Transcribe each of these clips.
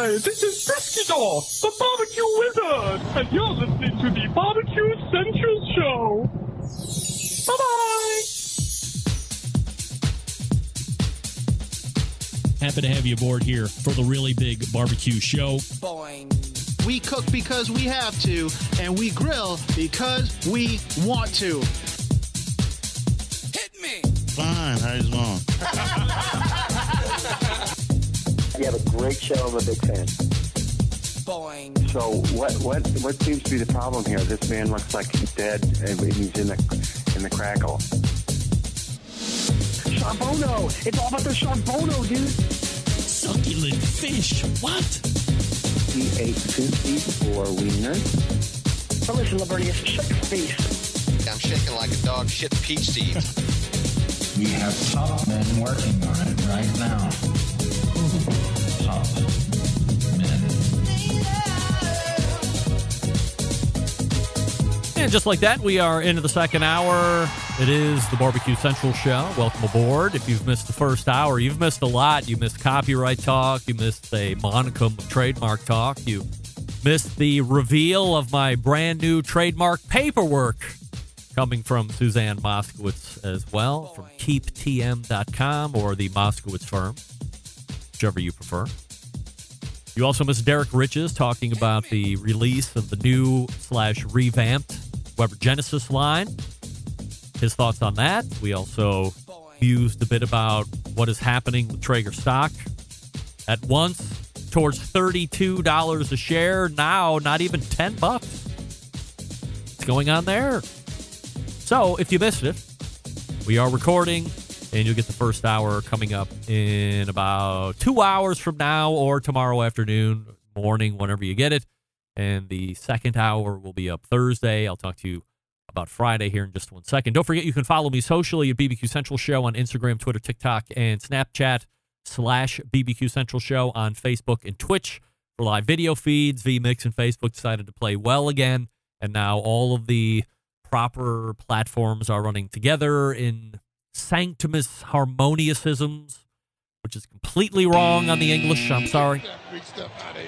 Hi, this is Briskedor, the barbecue wizard, and you're listening to the Barbecue Central Show. Bye-bye! Happy to have you aboard here for the really big barbecue show. Boing. We cook because we have to, and we grill because we want to. Hit me! Fine, how's it going? You have a great show. I'm a big fan. Boing. So what seems to be the problem here? This man looks like he's dead and he's in the crackle. Charbono! It's all about the Charbono, dude! Succulent fish. What? He ate 2 feet for wieners. But listen, Lavernius, shut your face. I'm shaking like a dog shit peach seeds. We have top men working on it right now. Top men. And just like that, we are into the second hour. It is the Barbecue Central Show. Welcome aboard. If you've missed the first hour, you've missed a lot. You missed copyright talk. You missed a monicum of trademark talk. You missed the reveal of my brand new trademark paperwork coming from Suzanne Moskowitz as well, from keeptm.com or the Moskowitz firm, whichever you prefer. You also missed Derek Riches talking about the release of the new / revamped Weber Genesis line. His thoughts on that. We also mused a bit about what is happening with Traeger stock. At once, towards $32 a share. Now, not even $10. What's going on there? So, if you missed it, we are recording, and you'll get the first hour coming up in about 2 hours from now or tomorrow afternoon, morning, whenever you get it. And the second hour will be up Thursday. I'll talk to you about Friday here in just 1 second. Don't forget, you can follow me socially at BBQ Central Show on Instagram, Twitter, TikTok, and Snapchat / BBQ Central Show on Facebook and Twitch for live video feeds. VMix and Facebook decided to play well again, and now all of the proper platforms are running together in sanctimous harmonious-isms, which is completely wrong on the English. I'm sorry.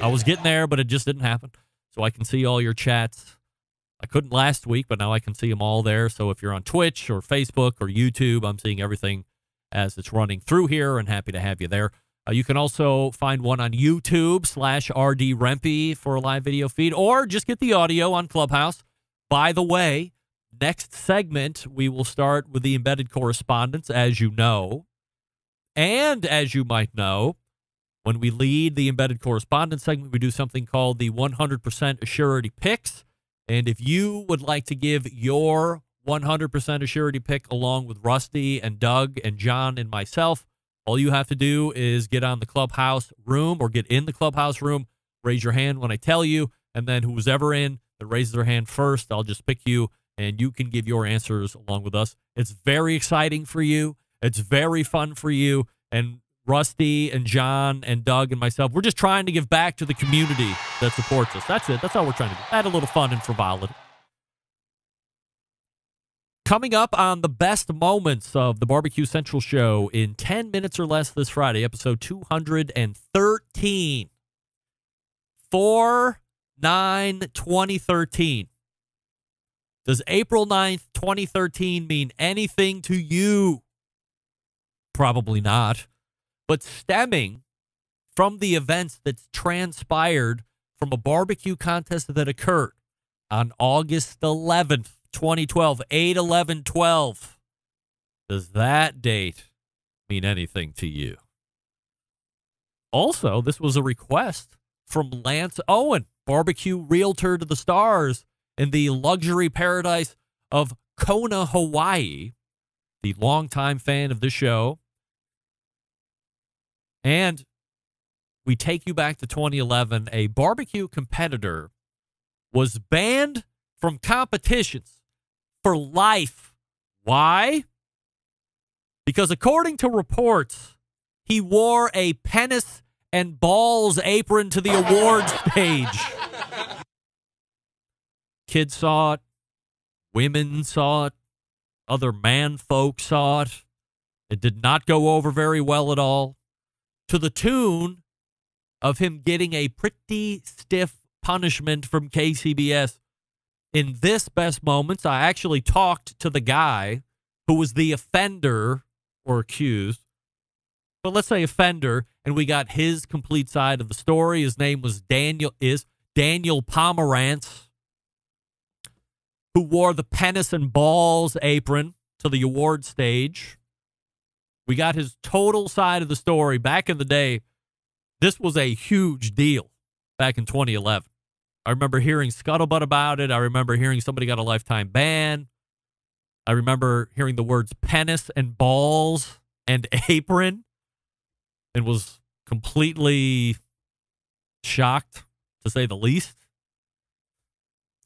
I was getting there, but it just didn't happen. So I can see all your chats. I couldn't last week, but now I can see them all there. So if you're on Twitch or Facebook or YouTube, I'm seeing everything as it's running through here, and happy to have you there. You can also find one on YouTube / RD Rempe for a live video feed, or just get the audio on Clubhouse. By the way, next segment, we will start with the Embedded Correspondents, as you know. And as you might know, when we lead the Embedded Correspondence segment, we do something called the 100% Assurity Picks. And if you would like to give your 100% Assurity pick along with Rusty and Doug and John and myself, all you have to do is get on the Clubhouse room or get in the Clubhouse room, raise your hand when I tell you, and then who's ever in that raises their hand first, I'll just pick you, and you can give your answers along with us. It's very exciting for you. It's very fun for you. And Rusty and John and Doug and myself, we're just trying to give back to the community that supports us. That's it. That's all we're trying to do. Add a little fun and frivolity. Coming up on the best moments of the Barbecue Central Show in 10 minutes or less this Friday, episode 213. 4/9/2013. Does April 9th, 2013 mean anything to you? Probably not. But stemming from the events that transpired from a barbecue contest that occurred on August 11th, 2012, 8/11/12. Does that date mean anything to you? Also, this was a request from Lance Owen, barbecue realtor to the stars in the luxury paradise of Kona, Hawaii, the longtime fan of the show. And we take you back to 2011. A barbecue competitor was banned from competitions for life. Why? Because according to reports, he wore a penis and balls apron to the awards stage. Kids saw it. Women saw it. Other man folk saw it. It did not go over very well at all. To the tune of him getting a pretty stiff punishment from KCBS. In this Best Moments, I actually talked to the guy who was the offender or accused, but let's say offender, and we got his complete side of the story. His name was Daniel Pomerantz, who wore the penis and balls apron to the award stage. We got his total side of the story. Back in the day, this was a huge deal back in 2011. I remember hearing scuttlebutt about it. I remember hearing somebody got a lifetime ban. I remember hearing the words penis and balls and apron and was completely shocked, to say the least.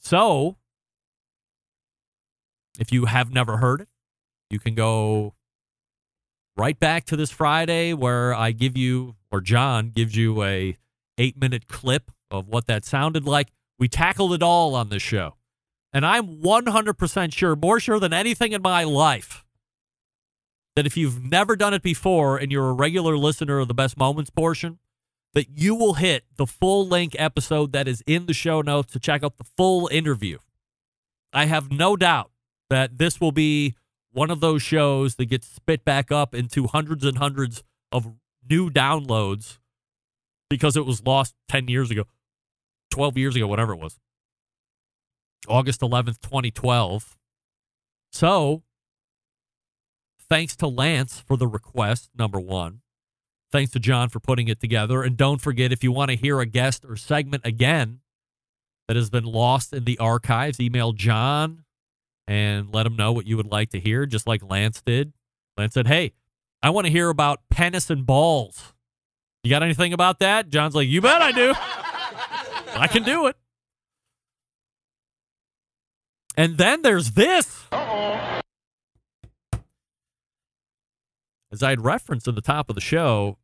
So, if you have never heard it, you can go right back to this Friday where I give you, or John gives you, a 8-minute clip of what that sounded like. We tackled it all on this show. And I'm 100% sure, more sure than anything in my life, that if you've never done it before and you're a regular listener of the Best Moments portion, that you will hit the full-length episode that is in the show notes to check out the full interview. I have no doubt that this will be one of those shows that gets spit back up into hundreds and hundreds of new downloads because it was lost 10 years ago, 12 years ago, whatever it was. August 11th, 2012. So, thanks to Lance for the request, number one. Thanks to John for putting it together. And don't forget, if you want to hear a guest or segment again that has been lost in the archives, email John and let him know what you would like to hear, just like Lance did. Lance said, hey, I want to hear about penis and balls. You got anything about that? John's like, you bet I do. I can do it. And then there's this. Uh-oh. As I had referenced at the top of the show,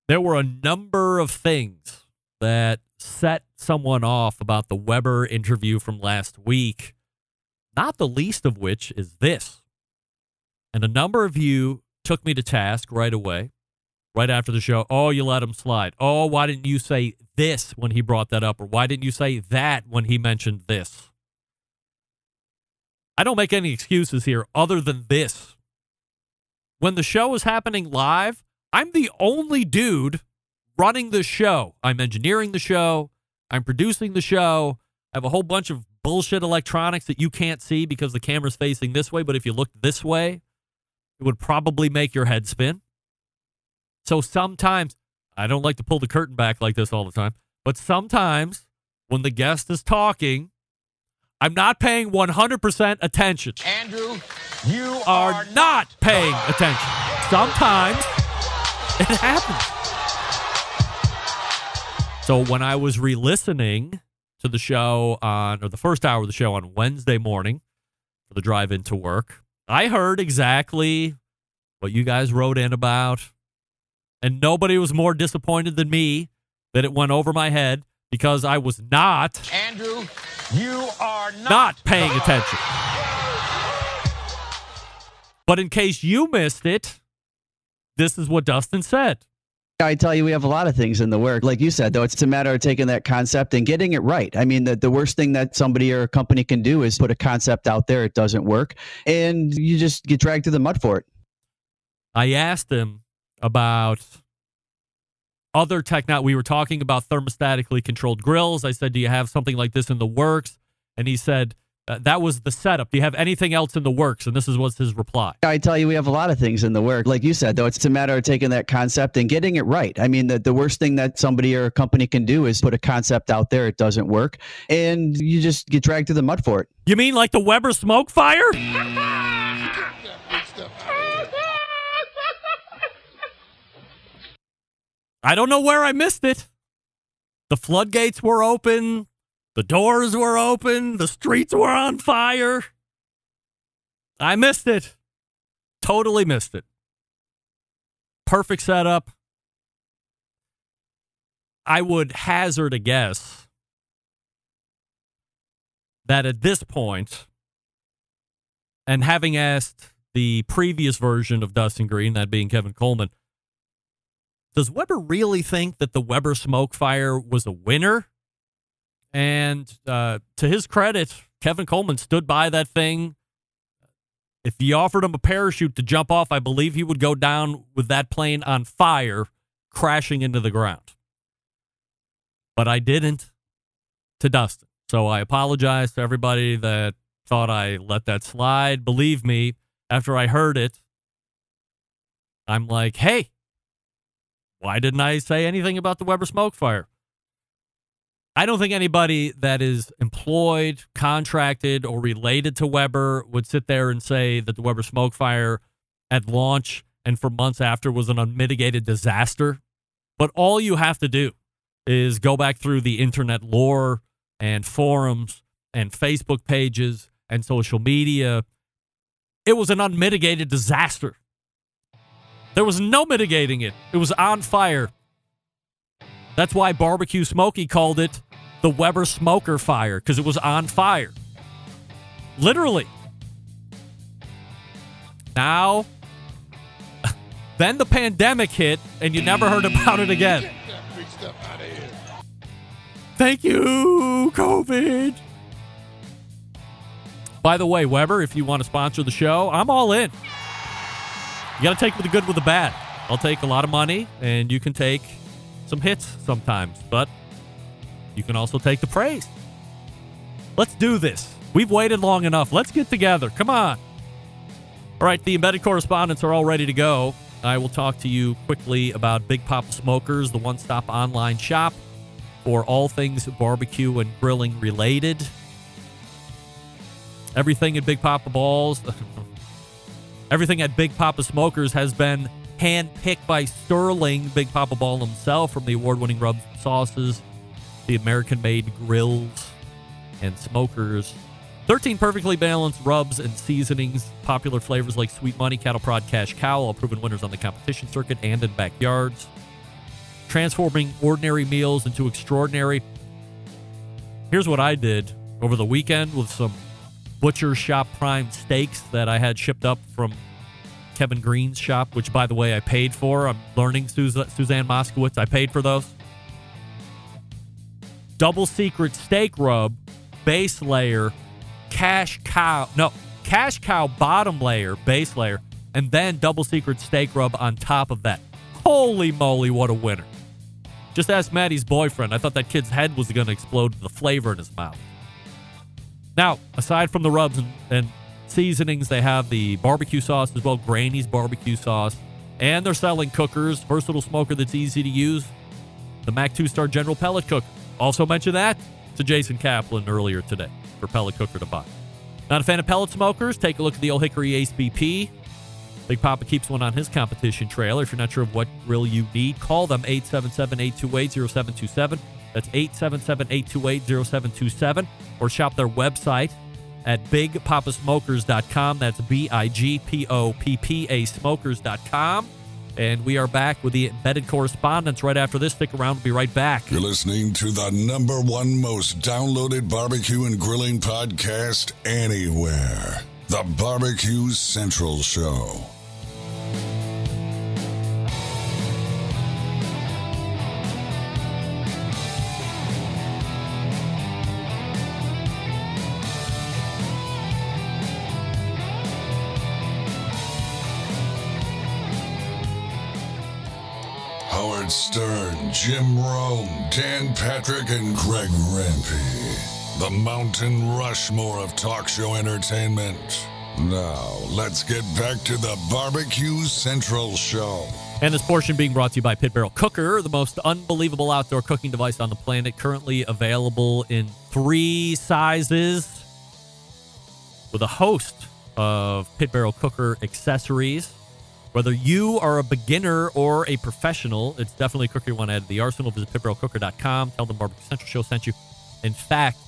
there were a number of things that set someone off about the Weber interview from last week, not the least of which is this. And a number of you took me to task right away, right after the show. Oh, you let him slide. Oh, why didn't you say this when he brought that up? Or why didn't you say that when he mentioned this? I don't make any excuses here other than this. When the show is happening live, I'm the only dude running the show. I'm engineering the show. I'm producing the show. I have a whole bunch of bullshit electronics that you can't see because the camera's facing this way, but if you looked this way, it would probably make your head spin. So sometimes, I don't like to pull the curtain back like this all the time, but sometimes when the guest is talking, I'm not paying 100% attention. Andrew, you are not paying attention. Sometimes it happens. So when I was re-listening to the show or the first hour of the show on Wednesday morning for the drive into work, I heard exactly what you guys wrote in about. And nobody was more disappointed than me that it went over my head because I was not. Andrew, you are not paying attention. But in case you missed it, this is what Dustin said. I tell you, we have a lot of things in the work. Like you said, though, it's a matter of taking that concept and getting it right. I mean, the worst thing that somebody or a company can do is put a concept out there. It doesn't work. And you just get dragged through the mud for it. I asked him about other technology. We were talking about thermostatically controlled grills. I said, do you have something like this in the works? And he said, that was the setup. Do you have anything else in the works? And this was his reply. I tell you, we have a lot of things in the work. Like you said, though, it's a matter of taking that concept and getting it right. I mean, the worst thing that somebody or a company can do is put a concept out there. It doesn't work. And you just get dragged through the mud for it. You mean like the Weber smoke fire? I don't know where I missed it. The floodgates were open. The doors were open. The streets were on fire. I missed it. Totally missed it. Perfect setup. I would hazard a guess that at this point, and having asked the previous version of Dustin Green, that being Kevin Coleman, does Weber really think that the Weber smoke fire was a winner? And to his credit, Kevin Coleman stood by that thing. If you offered him a parachute to jump off, I believe he would go down with that plane on fire, crashing into the ground. But I didn't to Dustin. So I apologize to everybody that thought I let that slide. Believe me, after I heard it, I'm like, hey, why didn't I say anything about the Weber smoke fire? I don't think anybody that is employed, contracted, or related to Weber would sit there and say that the Weber smoke fire at launch and for months after was an unmitigated disaster. But all you have to do is go back through the internet lore and forums and Facebook pages and social media. It was an unmitigated disaster. There was no mitigating it. It was on fire. That's why Barbecue Smokey called it the Weber Smoker Fire, because it was on fire. Literally. Now, then the pandemic hit, and you never heard about it again. Thank you, COVID. By the way, Weber, if you want to sponsor the show, I'm all in. You got to take the good with the bad. I'll take a lot of money, and you can take some hits sometimes, but you can also take the praise. Let's do this. We've waited long enough. Let's get together. Come on. All right, the embedded correspondents are all ready to go. I will talk to you quickly about Big Papa Smokers, the one-stop online shop for all things barbecue and grilling related. Everything at Big Papa Balls, everything at Big Papa Smokers has been hand-picked by Sterling, Big Papa Ball himself, from the award-winning rubs and sauces, the American-made grills and smokers. 13 perfectly balanced rubs and seasonings, popular flavors like Sweet Money, Cattle Prod, Cash Cow, all proven winners on the competition circuit and in backyards. Transforming ordinary meals into extraordinary. Here's what I did over the weekend with some Butcher Shop prime steaks that I had shipped up from Kevin Green's shop, which, by the way, I paid for. I'm learning Suzanne Moskowitz. I paid for those. Double secret steak rub, base layer, cash cow bottom layer, base layer, and then double secret steak rub on top of that. Holy moly, what a winner. Just ask Maddie's boyfriend. I thought that kid's head was going to explode with the flavor in his mouth. Now, aside from the rubs and seasonings, they have the barbecue sauce as well, Granny's barbecue sauce, and they're selling cookers, versatile smoker that's easy to use, the Mac 2-star General Pellet Cooker. Also mentioned that to Jason Kaplan earlier today for pellet cooker to buy. Not a fan of pellet smokers? Take a look at the Old Hickory Ace BP. Big Papa keeps one on his competition trailer. If you're not sure of what grill you need, call them 877-828-0727. That's 877-828-0727. Or shop their website at bigpapasmokers.com. That's BIGPOPPA smokers.com. And we are back with the embedded correspondents right after this. Stick around. We'll be right back. You're listening to the #1 most downloaded barbecue and grilling podcast anywhere. The Barbecue Central Show. Howard Stern, Jim Rome, Dan Patrick, and Greg Rempe. The Mountain Rushmore of talk show entertainment. Now, let's get back to the Barbecue Central Show. And this portion being brought to you by Pit Barrel Cooker, the most unbelievable outdoor cooking device on the planet, currently available in 3 sizes with a host of Pit Barrel Cooker accessories. Whether you are a beginner or a professional, it's definitely a cooker you want to add to the arsenal. Visit pitbarrelcooker.com. Tell them Barbecue Central Show sent you. In fact,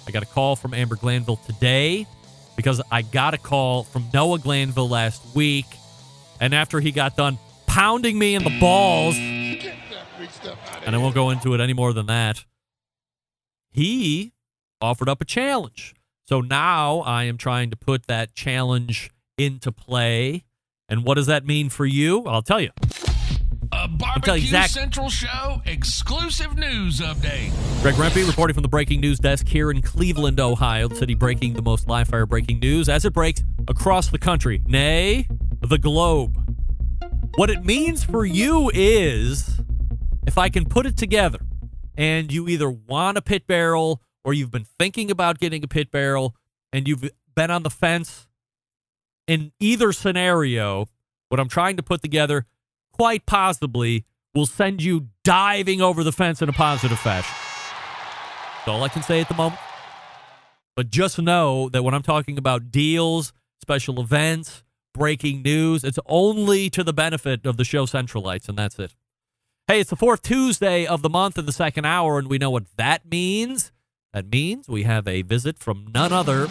I got a call from Amber Glanville today because I got a call from Noah Glanville last week. And after he got done pounding me in the balls, and I won't go into it any more than that, he offered up a challenge. So now I am trying to put that challenge into play. And what does that mean for you? I'll tell you. A Barbecue Central Show exclusive news update. Greg Rempe reporting from the breaking news desk here in Cleveland, Ohio. The city breaking the most live-fire breaking news as it breaks across the country, nay, the globe. What it means for you is, if I can put it together, and you either want a pit barrel or you've been thinking about getting a pit barrel and you've been on the fence, in either scenario, what I'm trying to put together quite possibly will send you diving over the fence in a positive fashion. That's all I can say at the moment. But just know that when I'm talking about deals, special events, breaking news, it's only to the benefit of the show Centralites, and that's it. Hey, it's the fourth Tuesday of the month in the second hour, and we know what that means. That means we have a visit from none other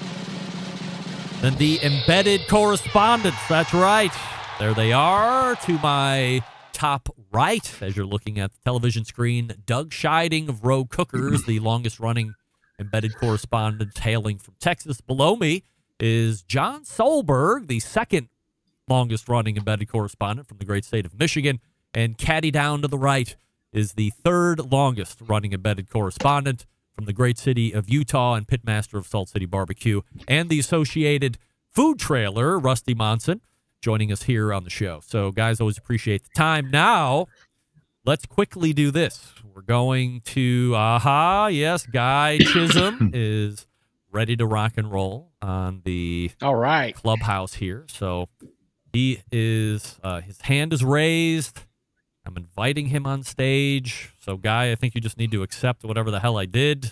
than the Embedded Correspondents. That's right. There they are to my top right as you're looking at the television screen. Doug Scheiding of Row Cookers, the longest-running Embedded Correspondent hailing from Texas. Below me is John Solberg, the second longest-running Embedded Correspondent from the great state of Michigan. And caddy down to the right is the third longest-running Embedded Correspondent from the great city of Utah and pitmaster of Salt City Barbecue and the associated food trailer, Rusty Monson, joining us here on the show. So, guys, always appreciate the time. Now, let's quickly do this. We're going to, yes, Guy Chisholm is ready to rock and roll on the clubhouse here. So, he is, his hand is raised. I'm inviting him on stage. So, Guy, I think you just need to accept whatever the hell I did,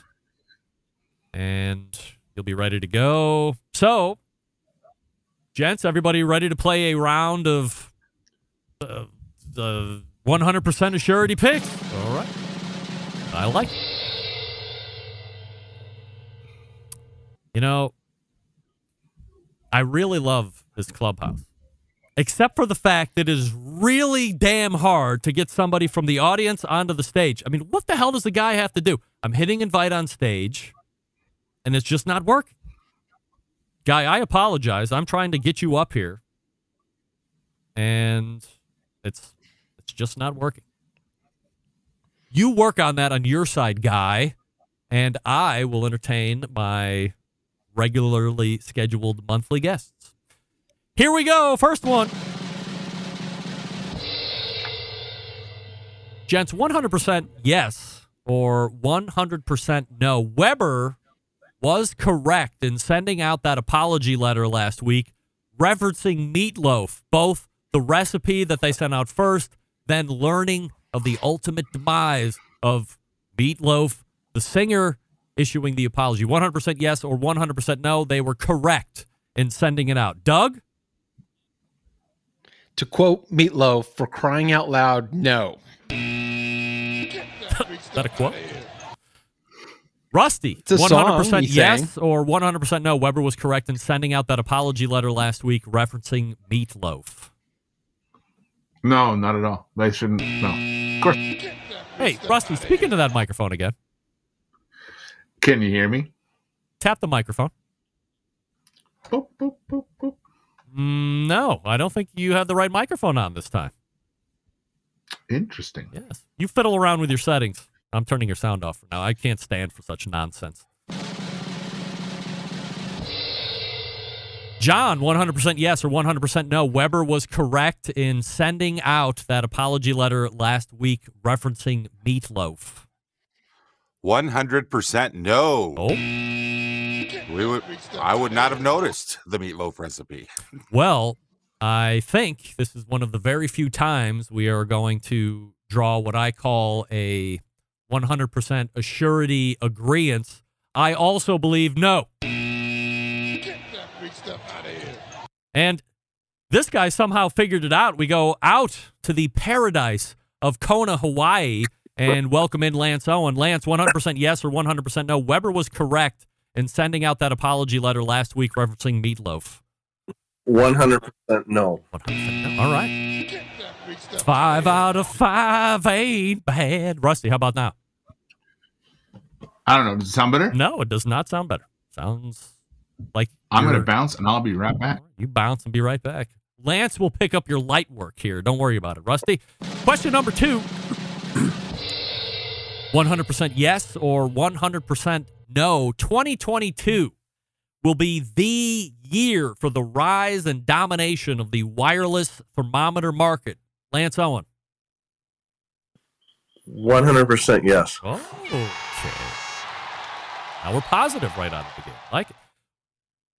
and you'll be ready to go. So, gents, everybody ready to play a round of the 100% Assurity Picks? All right. I like it. You know, I really love this clubhouse, except for the fact that it is really damn hard to get somebody from the audience onto the stage. I mean, what the hell does the guy have to do? I'm hitting invite on stage, and it's just not working. Guy, I apologize. I'm trying to get you up here, and it's just not working. You work on that on your side, Guy, and I will entertain my regularly scheduled monthly guests. Here we go. First one. Gents, 100% yes or 100% no. Weber was correct in sending out that apology letter last week referencing meatloaf, both the recipe that they sent out first, then learning of the ultimate demise of Meatloaf, the singer, issuing the apology. 100% yes or 100% no. They were correct in sending it out. Doug? To quote Meatloaf, for crying out loud, no. Is that a quote? Rusty, it's a 100% song, yes or 100% no. Weber was correct in sending out that apology letter last week referencing Meatloaf. No, not at all. They shouldn't. No. Of course. Hey, Rusty, speak into that microphone again. Can you hear me? Tap the microphone. Boop, boop, boop, boop. No, I don't think you have the right microphone on this time. Interesting. Yes. You fiddle around with your settings. I'm turning your sound off for now. I can't stand for such nonsense. John, 100% yes or 100% no. Weber was correct in sending out that apology letter last week referencing Meatloaf. 100% no. Oh. I would not have noticed the meatloaf recipe. Well, I think this is one of the very few times we are going to draw what I call a 100% Assurity agreeance. I also believe no. Get that big stuff out of here. And this guy somehow figured it out. We go out to the paradise of Kona, Hawaii, and welcome in Lance Owen. Lance, 100% yes or 100% no. Weber was correct in sending out that apology letter last week referencing Meatloaf. 100% no. 100% no. All right. 5 out of 5 ain't bad. Rusty, how about now? I don't know. Does it sound better? No, it does not sound better. Sounds like I'm going to bounce and I'll be right back. You bounce and be right back. Lance will pick up your light work here. Don't worry about it, Rusty. Question number 2. 100% yes or 100% no. 2022 will be the year for the rise and domination of the wireless thermometer market. Lance Owen. 100% yes. Oh, okay. Now we're positive right out of the gate. Like it.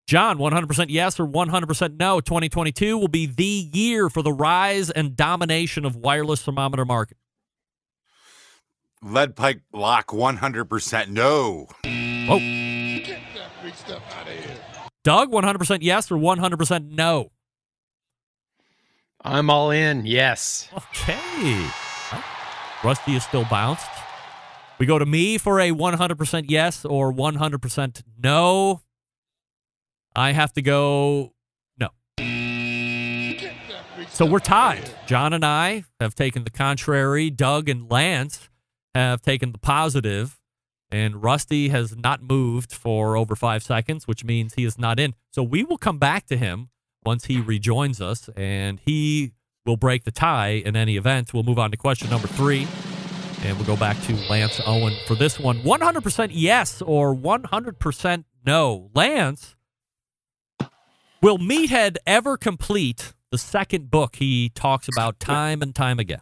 John, 100% yes or 100% no. 2022 will be the year for the rise and domination of wireless thermometer market. Lead pipe lock 100% no. Oh. Get that big stuff out of here. Doug, 100% yes or 100% no? I'm all in. Yes. Okay. Rusty is still bounced. We go to me for a 100% yes or 100% no. I have to go no. So we're tied. John and I have taken the contrary. Doug and Lance have taken the positive. And Rusty has not moved for over 5 seconds, which means he is not in. So we will come back to him once he rejoins us, and he will break the tie in any event. We'll move on to question number 3, and we'll go back to Lance Owen for this one. 100% yes or 100% no. Lance, will Meathead ever complete the second book he talks about time and time again?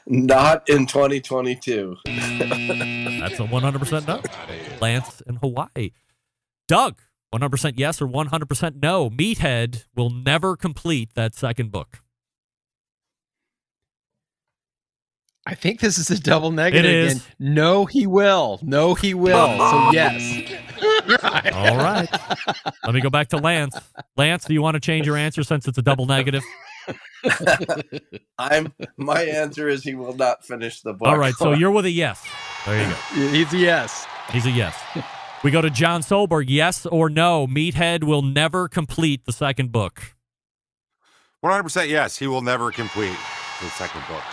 Not in 2022. That's a 100% no. Lance in Hawaii. Doug, 100% yes or 100% no. Meathead will never complete that second book. I think this is a double negative It is. again. No, he will. No, he will. So yes. All right. Let me go back to Lance. Lance, do you want to change your answer since it's a double negative? My answer is he will not finish the book. All right, so you're with a yes. There you go. He's a yes. He's a yes. We go to John Solberg. Yes or no? Meathead will never complete the second book. 100% yes. He will never complete the second book.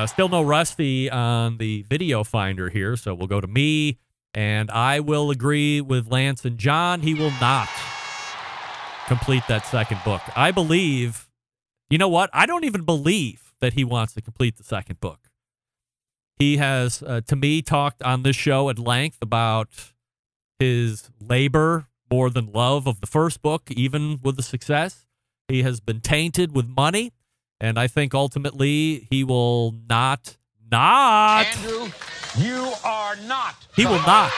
Still no Rusty on the video finder here, so we'll go to me, and I will agree with Lance and John. He will not complete that second book. I believe, you know what? I don't even believe that he wants to complete the second book. He has, to me, talked on this show at length about his labor more than love of the first book, even with the success. He has been tainted with money, and I think ultimately he will not. Andrew, you are not. He will not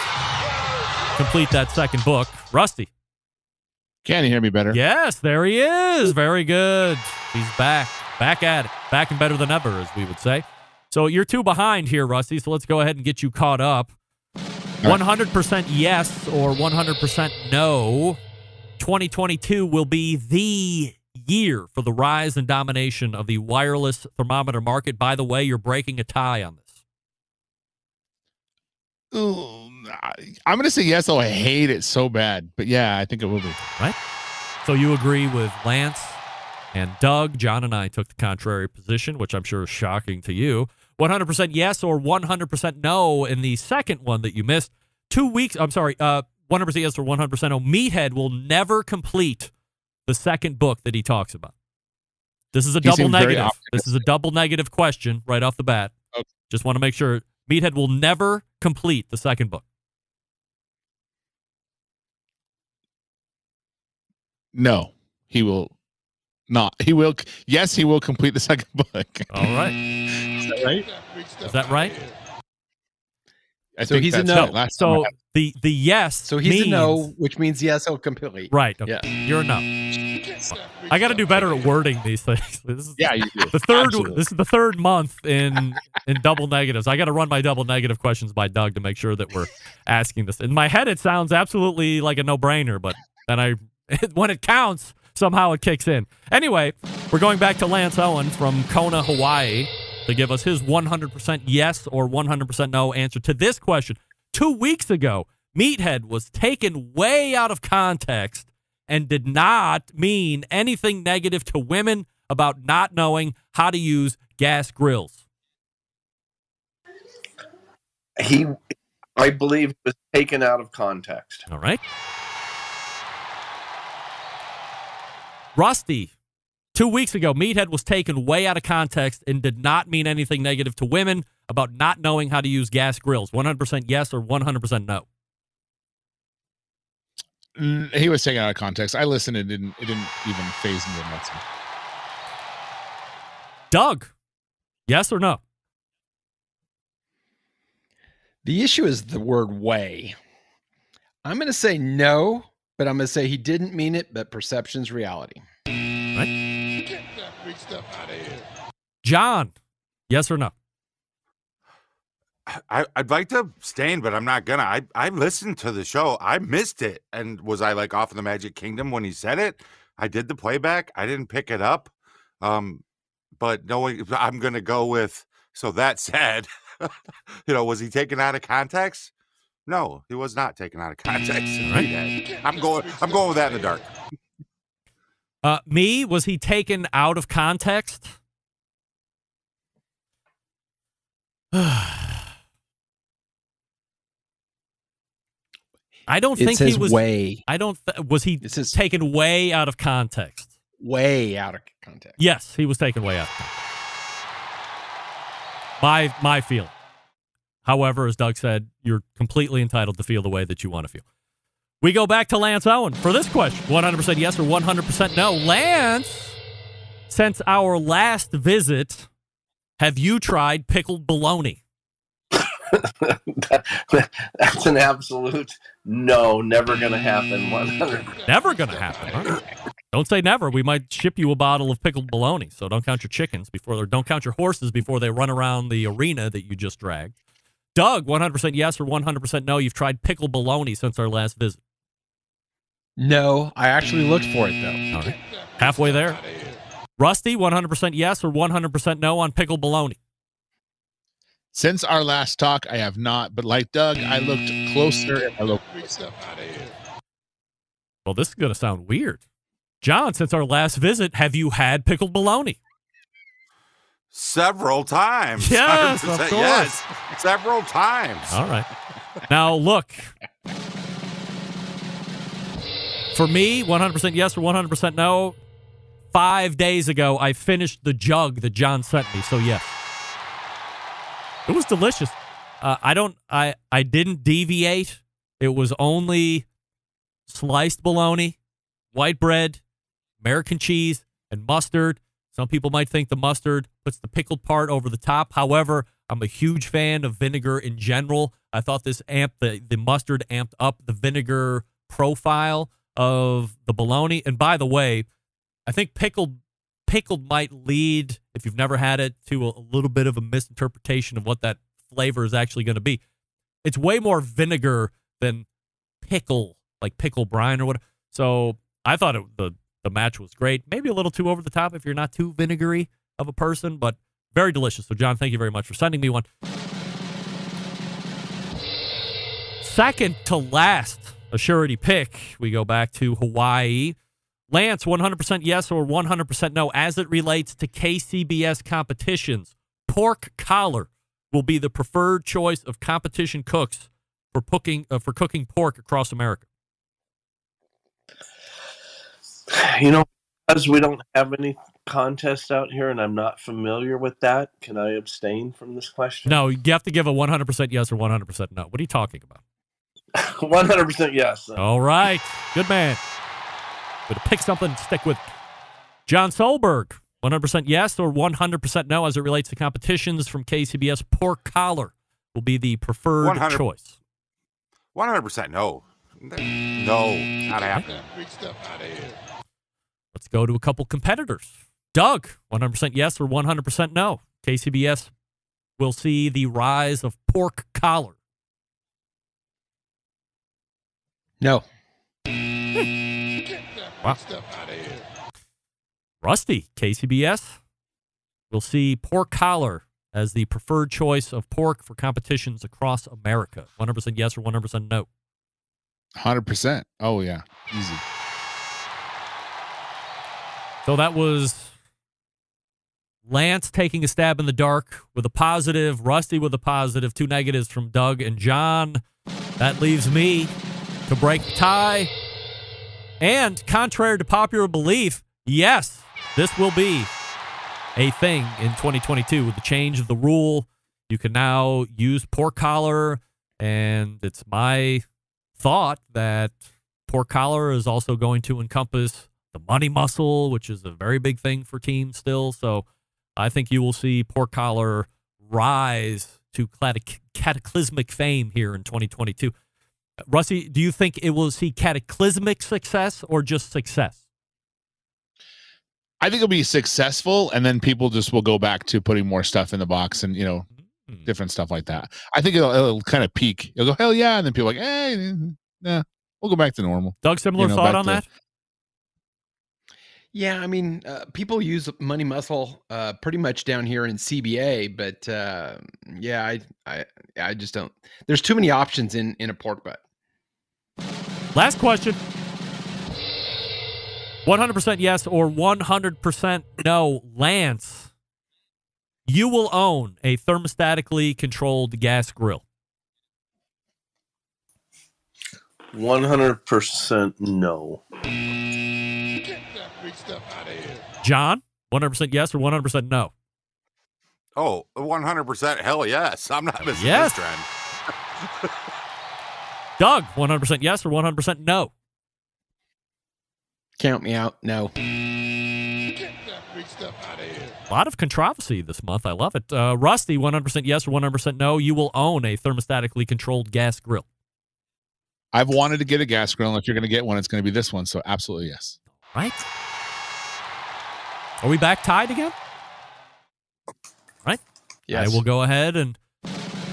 complete that second book. Rusty. Can you hear me better? Yes, there he is. Very good. He's back. Back at it. Back and better than ever, as we would say. So you're 2 behind here, Rusty, so let's go ahead and get you caught up. 100% yes or 100% no. 2022 will be the year for the rise and domination of the wireless thermometer market. By the way, you're breaking a tie on this. Ooh, I'm going to say yes, though I hate it so bad. But yeah, I think it will be. Right? So you agree with Lance and Doug. John and I took the contrary position, which I'm sure is shocking to you. 100% yes or 100% no in the second one that you missed. 2 weeks, 100% yes or 100% no. Meathead will never complete the second book that he talks about. This is a double negative. This is a double negative question right off the bat. Okay. Just want to make sure Meathead will never complete the second book. No, he will not. He will. Yes, he will complete the second book. All right. Is that right? Is that right? So he's a no. So the yes. So he's means, a no, which means yes, he'll complete. Right. Okay. Yeah. You're a no. I got to do better at wording these things. This is yeah, you do. The third. Absolutely. This is the third month in double negatives. I got to run my double negative questions by Doug to make sure that we're asking this. In my head, it sounds absolutely like a no-brainer, but then when it counts, somehow it kicks in. Anyway, we're going back to Lance Owen from Kona, Hawaii, to give us his 100% yes or 100% no answer to this question. 2 weeks ago, Meathead was taken way out of context and did not mean anything negative to women about not knowing how to use gas grills. I believe, was taken out of context. All right. Rusty, 2 weeks ago, Meathead was taken way out of context and did not mean anything negative to women about not knowing how to use gas grills. 100% yes or 100% no? He was taken out of context. I listened. It didn't even phase me much. Doug, yes or no? The issue is the word way. I'm going to say no, but I'm going to say he didn't mean it, but perception's reality. Right? Get that big stuff out of here. John, yes or no? I'd like to abstain, but I'm not gonna. I listened to the show. I missed it. And was I like off in the Magic Kingdom when he said it? I did the playback. I didn't pick it up. But knowing I'm gonna go with, so that said, was he taken out of context? No, he was not taken out of context. Right. I'm going with that in the dark. Was he taken out of context? I don't think he was. Way. I don't. Was he taken way out of context? Way out of context. Yes, he was taken way out of context. My feeling. However, as Doug said, you're completely entitled to feel the way that you want to feel. We go back to Lance Owen for this question: 100% yes or 100% no. Lance, since our last visit, have you tried pickled bologna? That's an absolute no, never gonna happen. 100%. Never gonna happen. Huh? Don't say never. We might ship you a bottle of pickled bologna. So don't count your chickens don't count your horses before they run around the arena that you just dragged. Doug, 100% yes or 100% no. You've tried pickled bologna since our last visit. No, I actually looked for it though. All right, halfway there. Rusty, 100% yes or 100% no on pickled bologna. Since our last talk, I have not, but like Doug, I looked closer. Well, this is going to sound weird. John, since our last visit, have you had pickled bologna? Several times. Yes, of course. Yes, several times. All right. Now, look. For me, 100% yes or 100% no. 5 days ago, I finished the jug that John sent me, so yes. It was delicious. I didn't deviate. It was only sliced bologna, white bread, American cheese, and mustard. Some people might think the mustard puts the pickled part over the top. However, I'm a huge fan of vinegar in general. I thought this the mustard amped up the vinegar profile of the bologna. And by the way, I think pickled might lead, if you've never had it, to a little bit of a misinterpretation of what that flavor is actually going to be. It's way more vinegar than pickle, like pickle brine or whatever. So I thought the match was great. Maybe a little too over the top if you're not too vinegary of a person, but very delicious. So, John, thank you very much for sending me one. Second to last Assurity pick, we go back to Hawaii. Lance, 100% yes or 100% no as it relates to KCBS competitions. Pork collar will be the preferred choice of competition cooks for cooking pork across America. Because we don't have any contests out here and I'm not familiar with that, can I abstain from this question? No, you have to give a 100% yes or 100% no. What are you talking about? 100% yes. All right. Good man. But to pick something and stick with it. John Solberg, 100% yes or 100% no as it relates to competitions from KCBS. Pork collar will be the preferred choice. 100% no. No, not happening. Let's go to a couple competitors. Doug, 100% yes or 100% no. KCBS will see the rise of pork collar. No. Wow. Rusty, KCBS will see pork collar as the preferred choice of pork for competitions across America. 100% yes or 100% no. 100%. Oh, yeah. Easy. So that was Lance taking a stab in the dark with a positive, Rusty with a positive, 2 negatives from Doug and John. That leaves me to break the tie. And contrary to popular belief, yes, this will be a thing in 2022 with the change of the rule. You can now use pork collar, and it's my thought that pork collar is also going to encompass the money muscle, which is a very big thing for teams still. So I think you will see pork collar rise to cataclysmic fame here in 2022. Rusty, do you think it will see cataclysmic success or just success? I think it'll be successful, and then people just will go back to putting more stuff in the box and, different stuff like that. I think it'll kind of peak. It'll go, hell yeah, and then people are like, hey, nah, we'll go back to normal. Doug, similar thought on that? Yeah, I mean, people use money muscle pretty much down here in CBA, but yeah, I just don't. There's too many options in a pork butt. Last question. 100% yes or 100% no. Lance, you will own a thermostatically controlled gas grill. 100% no. Get that big stuff out of here. John, 100% yes or 100% no? Oh, 100% hell yes. I'm not missing Yes. this trend. Doug, 100% yes or 100% no? Count me out. No. Get that big stuff out of here. A lot of controversy this month. I love it. Rusty, 100% yes or 100% no? You will own a thermostatically controlled gas grill. I've wanted to get a gas grill, and if you're going to get one, it's going to be this one. So absolutely yes. Right? Are we back tied again? Right? Yes. I will go ahead and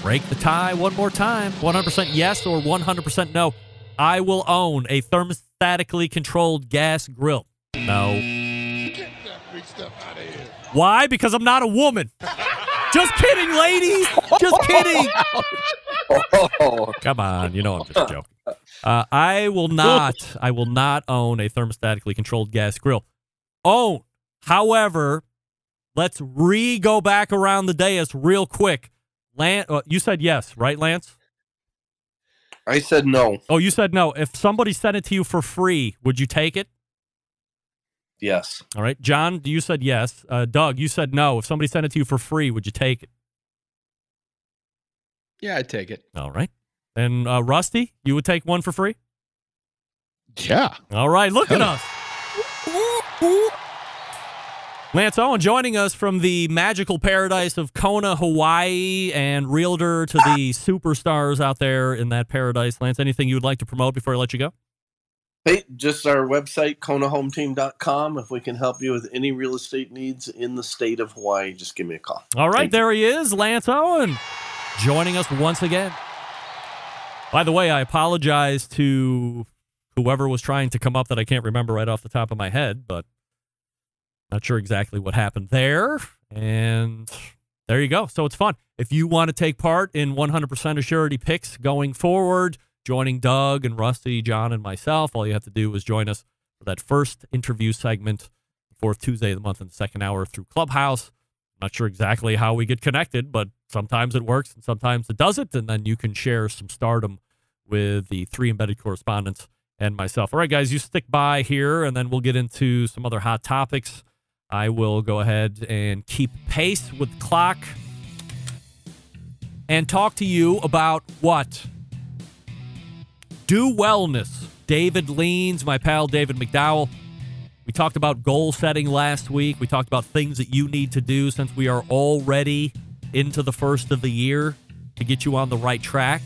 break the tie one more time. 100% yes or 100% no? I will own a thermostatically controlled gas grill. No. Get that big stuff out of here. Why? Because I'm not a woman. Just kidding, ladies. Just kidding. Come on, you know I'm just joking. I will not own a thermostatically controlled gas grill. Own. However, let's go back around the dais real quick. Lance, you said yes, right, Lance? I said no. Oh, you said no. If somebody sent it to you for free, would you take it? Yes. All right. John, you said yes. Doug, you said no. If somebody sent it to you for free, would you take it? Yeah, I'd take it. All right. And Rusty, you would take one for free? Yeah. All right. Look at us. Lance Owen joining us from the magical paradise of Kona, Hawaii, and realtor to the superstars out there in that paradise. Lance, anything you would like to promote before I let you go? Hey, just our website, KonaHomeTeam.com. If we can help you with any real estate needs in the state of Hawaii, just give me a call. All right, there he is, Lance Owen, joining us once again. By the way, I apologize to whoever was trying to come up that I can't remember right off the top of my head, but not sure exactly what happened there. And there you go. So it's fun. If you want to take part in 100% Assurity Picks going forward, joining Doug and Rusty, John, and myself, all you have to do is join us for that first interview segment, the fourth Tuesday of the month in the second hour through Clubhouse. I'm not sure exactly how we get connected, but sometimes it works and sometimes it doesn't, and then you can share some stardom with the three embedded correspondents and myself. All right, guys, you stick by here, and then we'll get into some other hot topics. I will go ahead and keep pace with the clock and talk to you about what? Do Wellness. David Leans, my pal David McDowell. We talked about goal setting last week. We talked about things that you need to do since we are already into the first of the year to get you on the right track.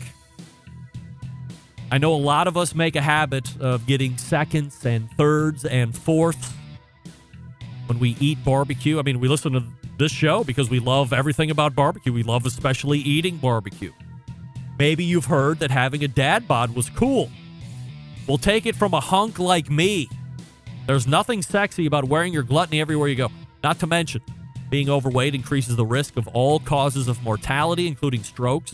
I know a lot of us make a habit of getting seconds and thirds and fourths when we eat barbecue. I mean, we listen to this show because we love everything about barbecue. We love especially eating barbecue. Maybe you've heard that having a dad bod was cool. Well, take it from a hunk like me. There's nothing sexy about wearing your gluttony everywhere you go. Not to mention, being overweight increases the risk of all causes of mortality, including strokes,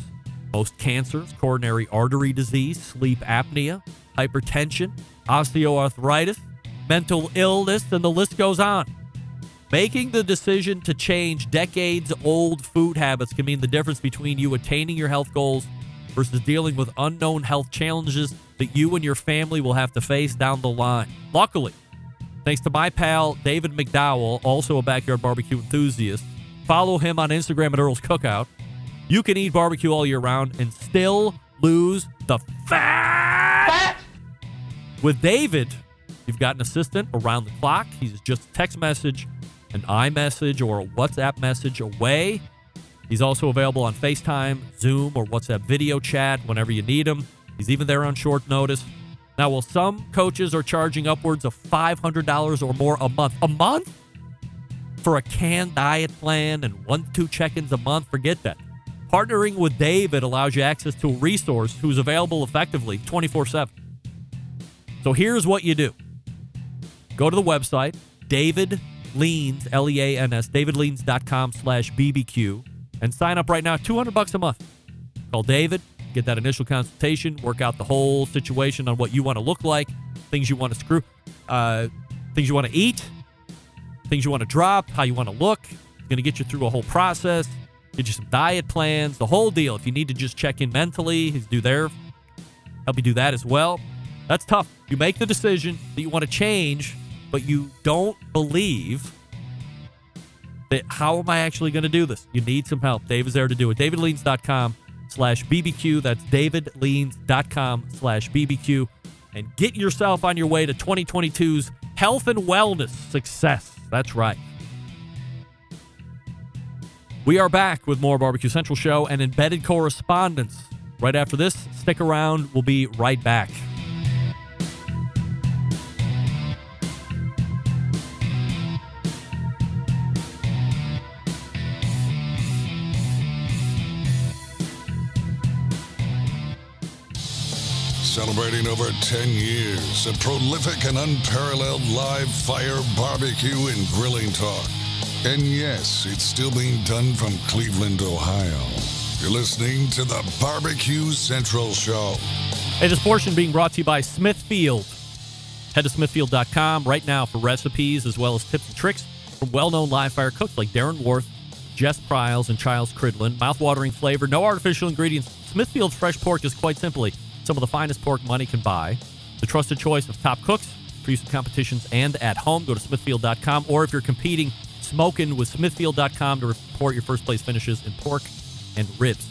most cancers, coronary artery disease, sleep apnea, hypertension, osteoarthritis, mental illness, and the list goes on. Making the decision to change decades-old food habits can mean the difference between you attaining your health goals versus dealing with unknown health challenges that you and your family will have to face down the line. Luckily, Thanks to my pal, David McDowell, also a backyard barbecue enthusiast. Follow him on Instagram at Earl's Cookout. You can eat barbecue all year round and still lose the fat. With David, you've got an assistant around the clock. He's just a text message, an iMessage, or a WhatsApp message away. He's also available on FaceTime, Zoom, or WhatsApp video chat whenever you need him. He's even there on short notice. Now, while some coaches are charging upwards of $500 or more a month for a canned diet plan and 1-2 check-ins a month, forget that. Partnering with David allows you access to a resource who's available effectively 24/7. So here's what you do. Go to the website, David Leans, Leans, davidleans.com/BBQ, and sign up right now, $200 a month. Call David, get that initial consultation, work out the whole situation on what you want to look like, things you want to things you want to eat, things you want to drop, how you want to look. It's going to get you through a whole process, get you some diet plans, the whole deal. If you need to just check in mentally, help you do that as well. That's tough. You make the decision that you want to change, but you don't believe that, how am I actually going to do this? You need some help. Dave is there to do it. davidleans.com/BBQ. That's davidleans.com/BBQ. And get yourself on your way to 2022's health and wellness success. That's right. We are back with more Barbecue Central Show and Embedded Correspondents. Right after this, stick around. We'll be right back. Celebrating over 10 years of prolific and unparalleled live fire barbecue and grilling talk. And yes, it's still being done from Cleveland, Ohio. You're listening to the Barbecue Central Show. Hey, this portion being brought to you by Smithfield. Head to smithfield.com right now for recipes as well as tips and tricks from well-known live fire cooks like Darren Worth, Jess Pryles, and Childs Cridlin. Mouth-watering flavor, no artificial ingredients. Smithfield's fresh pork is quite simply some of the finest pork money can buy. The trusted choice of top cooks for use in competitions and at home. Go to smithfield.com, or if you're competing, smoking with smithfield.com to report your first place finishes in pork and ribs.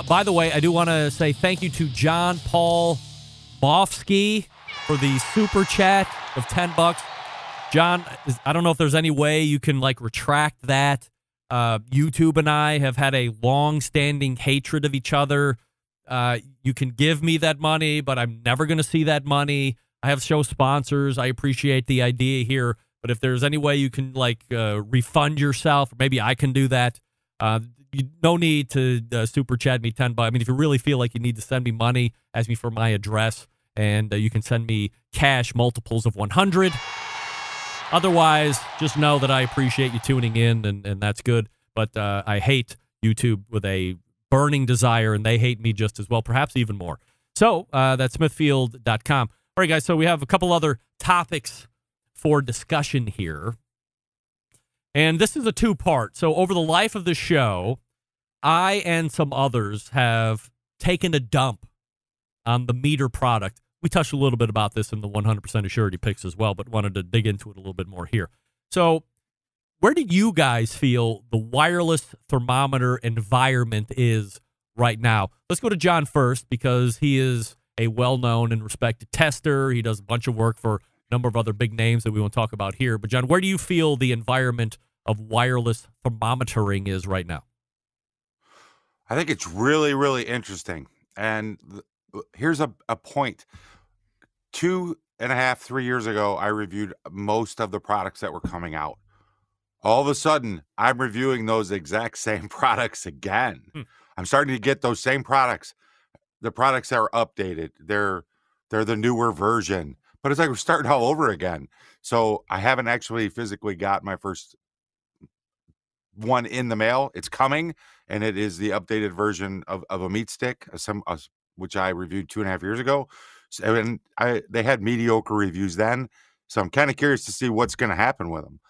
By the way, I do want to say thank you to John Paul Bofsky for the super chat of $10. John, I don't know if there's any way you can retract that. YouTube and I have had a long-standing hatred of each other. You can give me that money, but I'm never going to see that money. I have show sponsors. I appreciate the idea here, but if there's any way you can refund yourself, maybe I can do that. No need to super chat me $10. I mean, if you really feel like you need to send me money, ask me for my address, and you can send me cash multiples of 100. Otherwise, just know that I appreciate you tuning in, and that's good. But I hate YouTube with a burning desire, and they hate me just as well, perhaps even more. So that's smithfield.com. All right, guys, so we have a couple other topics for discussion here. And this is a two-part. So over the life of the show, I and some others have taken a dump on the meter product. We touched a little bit about this in the 100% Assurity Picks as well, but wanted to dig into it a little bit more here. So where do you guys feel the wireless thermometer environment is right now? Let's go to John first, because he is a well-known and respected tester. He does a bunch of work for a number of other big names that we won't talk about here. But John, where do you feel the environment of wireless thermometering is right now? I think it's really, really interesting. And here's a point. 2.5, 3 years ago, I reviewed most of the products that were coming out. All of a sudden, I'm reviewing those exact same products again. I'm starting to get those same products. The products that are updated. They're the newer version. But it's like we're starting all over again. So I haven't actually physically got my first one in the mail. It's coming, and it is the updated version of a meat stick, which I reviewed 2.5 years ago. So, and they had mediocre reviews then. So I'm kind of curious to see what's going to happen with them.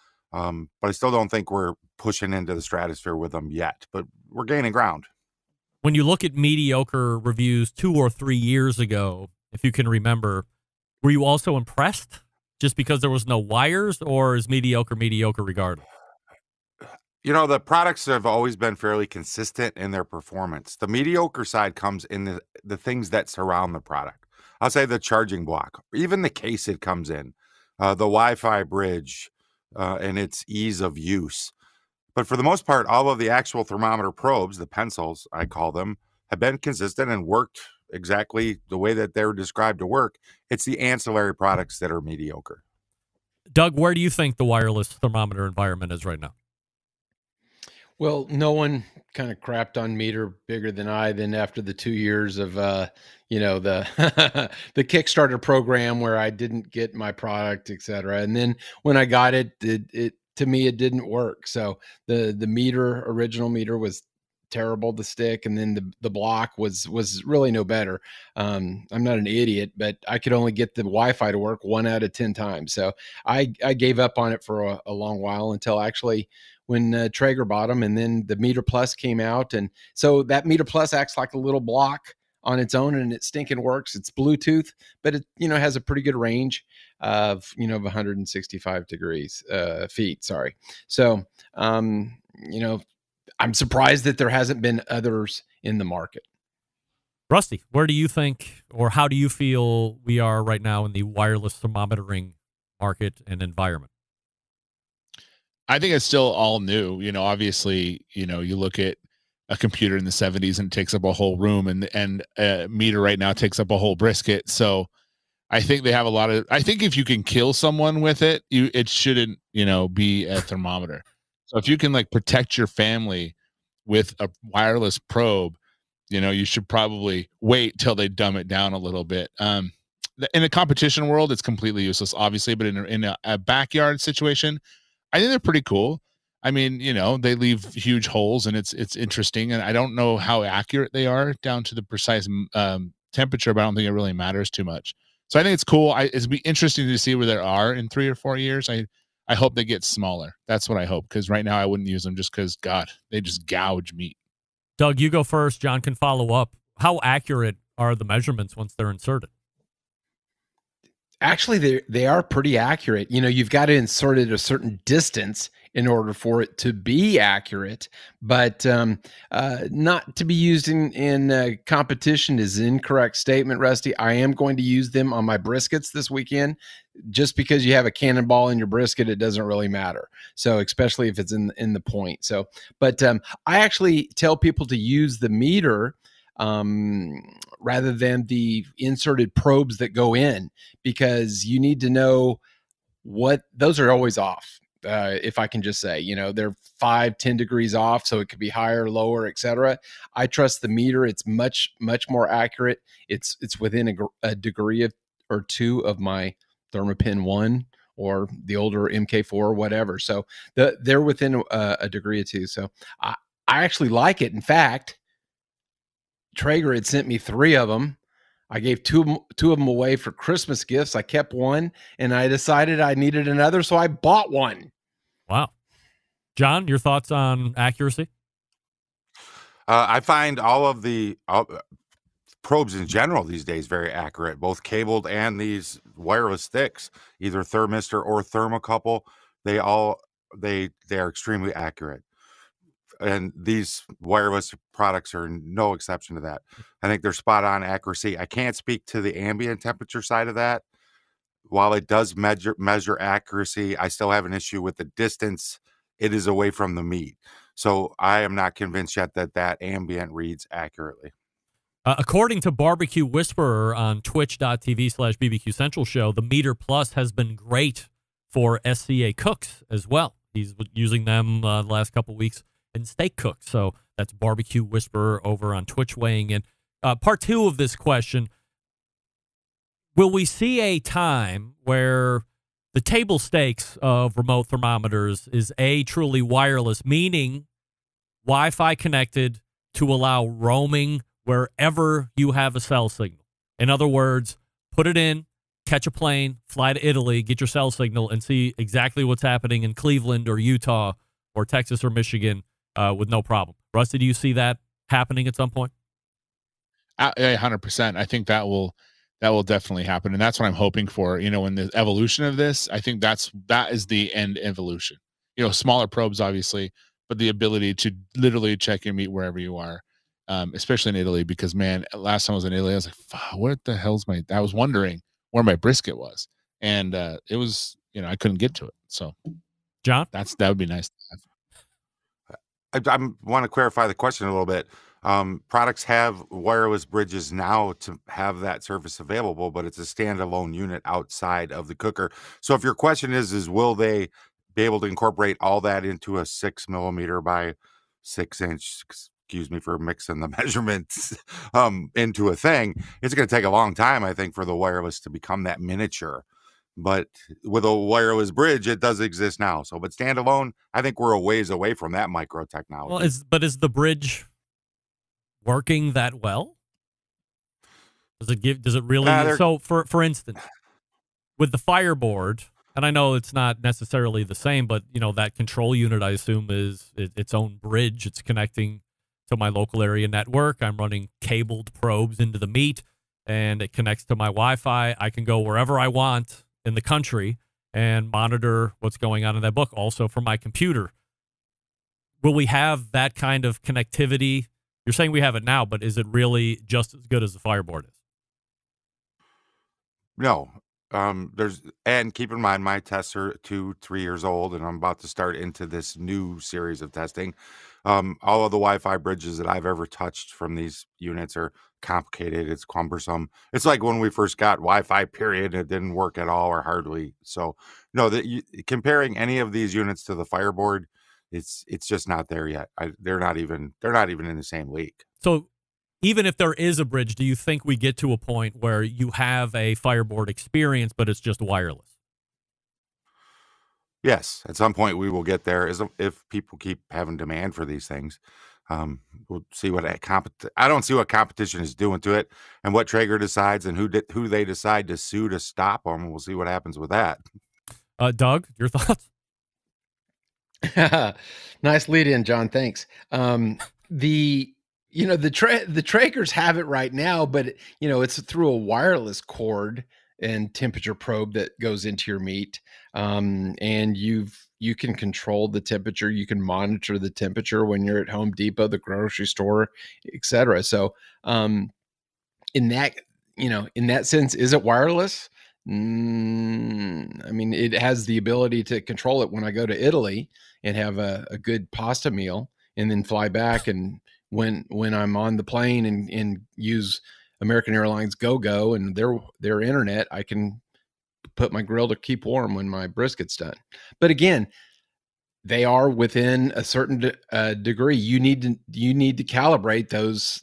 But I still don't think we're pushing into the stratosphere with them yet, but we're gaining ground. When you look at mediocre reviews 2 or 3 years ago, if you can remember, were you also impressed just because there was no wires, or is mediocre regardless? The products have always been fairly consistent in their performance. The mediocre side comes in the things that surround the product. I'll say the charging block, even the case it comes in, the Wi-Fi bridge, and its ease of use. But for the most part, all of the actual thermometer probes, the pencils, I call them, have been consistent and worked exactly the way that they're described to work. It's the ancillary products that are mediocre. Doug, where do you think the wireless thermometer environment is right now? Well, no one kind of crapped on Meter bigger than I then after the 2 years of, the the Kickstarter program where I didn't get my product, et cetera. And then when I got it, to me, it didn't work. So the original Meter was terrible to stick, and then the block was really no better. I'm not an idiot, but I could only get the Wi-Fi to work 1 out of 10 times. So I gave up on it for a long while until actually when Traeger bought them, and then the Meter Plus came out. And so that Meter Plus acts like a little block on its own, and it stinking works. It's Bluetooth, but it, has a pretty good range of 165 feet. Sorry. So, I'm surprised that there hasn't been others in the market. Rusty, where do you think, or how do you feel we are right now in the wireless thermometering market and environment? I think it's still all new. Obviously, you look at a computer in the 70s and it takes up a whole room, and a Meter right now takes up a whole brisket. So I think they have I think if you can kill someone with it, it shouldn't, be a thermometer. So if you can protect your family with a wireless probe, you should probably wait till they dumb it down a little bit. In a competition world, it's completely useless, obviously, but in a backyard situation, I think they're pretty cool. I mean, they leave huge holes, and it's interesting. And I don't know how accurate they are down to the precise temperature, but I don't think it really matters too much. So I think it's cool. It'd be interesting to see where they are in 3 or 4 years. I hope they get smaller. That's what I hope, because right now I wouldn't use them just because, God, they just gouge meat. Doug, you go first. John can follow up. How accurate are the measurements once they're inserted? Actually, they are pretty accurate. You've got to insert it a certain distance in order for it to be accurate, but not to be used in competition is an incorrect statement, Rusty. I am going to use them on my briskets this weekend. Just because you have a cannonball in your brisket, it doesn't really matter. So especially if it's in the point. So, but I actually tell people to use the Meter rather than the inserted probes that go in, because you need to know what those are always off. If I can just say, they're 5-10 degrees off, so it could be higher, lower, etc. I trust the Meter. It's much more accurate. It's within a degree or two of my Thermopin 1 or the older MK4 or whatever. So they're within a degree or two. So I actually like it. In fact, Traeger had sent me 3 of them. I gave two of them away for Christmas gifts. I kept one, and I decided I needed another, so I bought one. Wow. John, your thoughts on accuracy? I find all of the probes in general these days very accurate, both cabled and these wireless sticks, either thermistor or thermocouple. They are extremely accurate. And these wireless products are no exception to that. I think they're spot on accuracy. I can't speak to the ambient temperature side of that. While it does measure accuracy, I still have an issue with the distance it is away from the meat. So I am not convinced yet that ambient reads accurately. According to Barbecue Whisperer on twitch.tv/BBQ Central Show, the Meter Plus has been great for SCA cooks as well. He's using them the last couple weeks in steak cooks. So that's Barbecue Whisperer over on Twitch weighing in. Part 2 of this question: will we see a time where the table stakes of remote thermometers is truly wireless, meaning Wi-Fi connected to allow roaming wherever you have a cell signal? In other words, put it in, catch a plane, fly to Italy, get your cell signal, and see exactly what's happening in Cleveland or Utah or Texas or Michigan with no problem. Rusty, do you see that happening at some point? 100%. I think that will that will definitely happen. And that's what I'm hoping for, you know, in the evolution of this. I think that is the end evolution, you know, smaller probes, obviously, but the ability to literally check your meat wherever you are, especially in Italy, because man, last time I was in Italy, I was like, what the hell's I was wondering where my brisket was. And it was, you know, I couldn't get to it. So John, that would be nice. I want to clarify the question a little bit. Products have wireless bridges now to have that service available, but it's a standalone unit outside of the cooker. So if your question is will they be able to incorporate all that into a 6 millimeter by 6 inch, excuse me for mixing the measurements, into a thing, it's going to take a long time, I think, for the wireless to become that miniature. But with a wireless bridge, it does exist now. So, but standalone, I think we're a ways away from that micro technology. Well, is the bridge working that well? Does it really? So, for instance, with the Fireboard, and I know it's not necessarily the same, but you know that control unit, I assume, is its own bridge. It's connecting to my local area network. I'm running cabled probes into the meat, and it connects to my Wi-Fi. I can go wherever I want in the country and monitor what's going on in that book, also from my computer. Will we have that kind of connectivity? You're saying we have it now, but is it really just as good as the Fireboard is? No. And keep in mind, my tests are 2-3 years old, and I'm about to start into this new series of testing. All of the Wi-Fi bridges that I've ever touched from these units are complicated. It's cumbersome. It's like when we first got Wi-Fi, period. It didn't work at all or hardly. So no, comparing any of these units to the Fireboard, it's just not there yet. They're not even in the same league. So even if there is a bridge, do you think we get to a point where you have a Fireboard experience, but it's just wireless? Yes, at some point we will get there. If people keep having demand for these things, we'll see what I don't see what competition is doing to it, and what Traeger decides, and who they decide to sue to stop them. We'll see what happens with that. Doug, your thoughts? Nice lead in, John. Thanks. The Traegers have it right now, but you know it's through a wireless cord and temperature probe that goes into your meat, and you can control the temperature. You can monitor the temperature when you're at Home Depot, the grocery store, etc. So, in that sense, is it wireless? I mean, it has the ability to control it when I go to Italy and have a good pasta meal, and then fly back. And when I'm on the plane and use American Airlines GoGo and their internet, I can put my grill to keep warm when my brisket's done. But again, they are within a certain degree. You need to calibrate those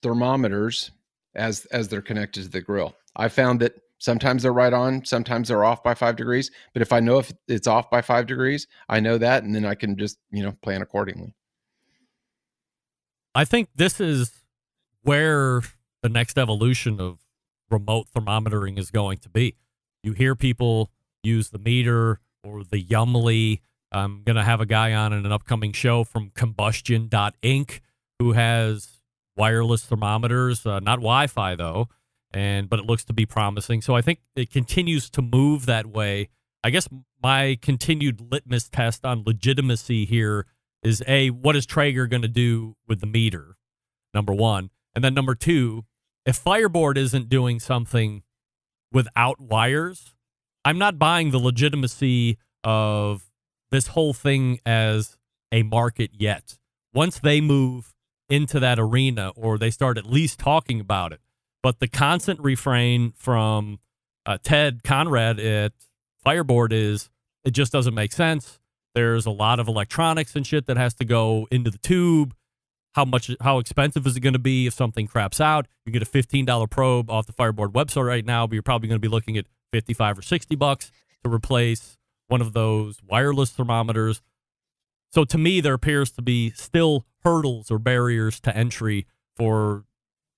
thermometers as they're connected to the grill. I found that sometimes they're right on, sometimes they're off by 5 degrees. But if I know if it's off by 5 degrees, I know that, and then I can just plan accordingly. I think this is where the next evolution of remote thermometering is going to be. You hear people use the meter or the Yumly. I'm going to have a guy on in an upcoming show from Combustion.inc who has wireless thermometers, not Wi-Fi though, but it looks to be promising. So I think it continues to move that way. I guess my continued litmus test on legitimacy here is what is Traeger going to do with the meter? Number one. And then number two, if Fireboard isn't doing something without wires, I'm not buying the legitimacy of this whole thing as a market yet. Once they move into that arena, or they start at least talking about it. But the constant refrain from Ted Conrad at Fireboard is it just doesn't make sense. There's a lot of electronics and shit that has to go into the tube. How expensive is it going to be if something craps out? You get a $15 probe off the Fireboard website right now, but you're probably going to be looking at $55 or $60 to replace one of those wireless thermometers. So to me, there appears to be still hurdles or barriers to entry for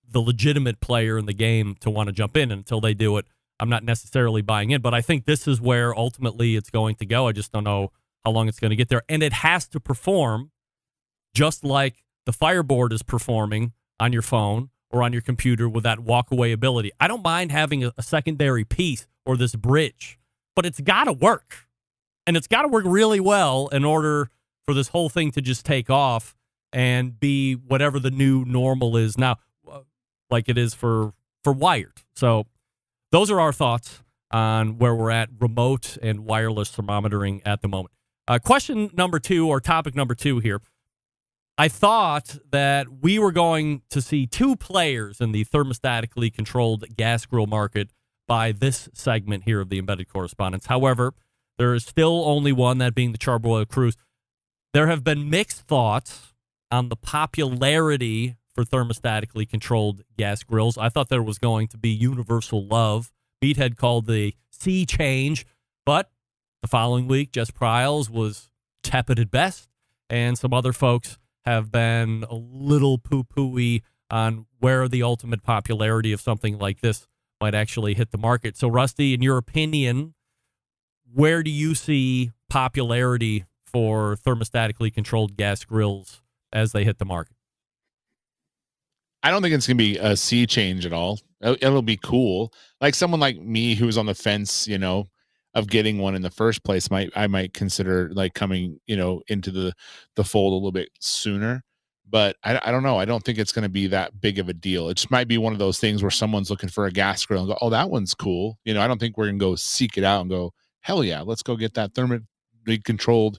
the legitimate player in the game to want to jump in. And until they do it, I'm not necessarily buying in. But I think this is where ultimately it's going to go. I just don't know how long it's going to get there. And it has to perform just like the Fireboard is performing on your phone or on your computer with that walk-away ability. I don't mind having a secondary piece or this bridge, but it's got to work. And it's got to work really well in order for this whole thing to just take off and be whatever the new normal is now, like it is for wired. So those are our thoughts on where we're at remote and wireless thermometering at the moment. Question number 2, or topic number 2 here. I thought that we were going to see 2 players in the thermostatically controlled gas grill market by this segment here of the Embedded Correspondents. However, there is still only one, that being the Charbroil Cruise. There have been mixed thoughts on the popularity for thermostatically controlled gas grills. I thought there was going to be universal love. Meathead called the sea change, but the following week, Jess Pryles was tepid at best, and some other folks have been a little poo-poo-y on where the ultimate popularity of something like this might actually hit the market. So, Rusty, in your opinion, where do you see popularity for thermostatically controlled gas grills as they hit the market? I don't think it's going to be a sea change at all. It'll be cool. Like someone like me who's on the fence, of getting one in the first place, I might consider like coming, into the fold a little bit sooner. But I don't know. I don't think it's going to be that big of a deal. It just might be one of those things where someone's looking for a gas grill and go, oh, that one's cool. I don't think we're going to go seek it out and go, hell yeah, let's go get that thermally controlled,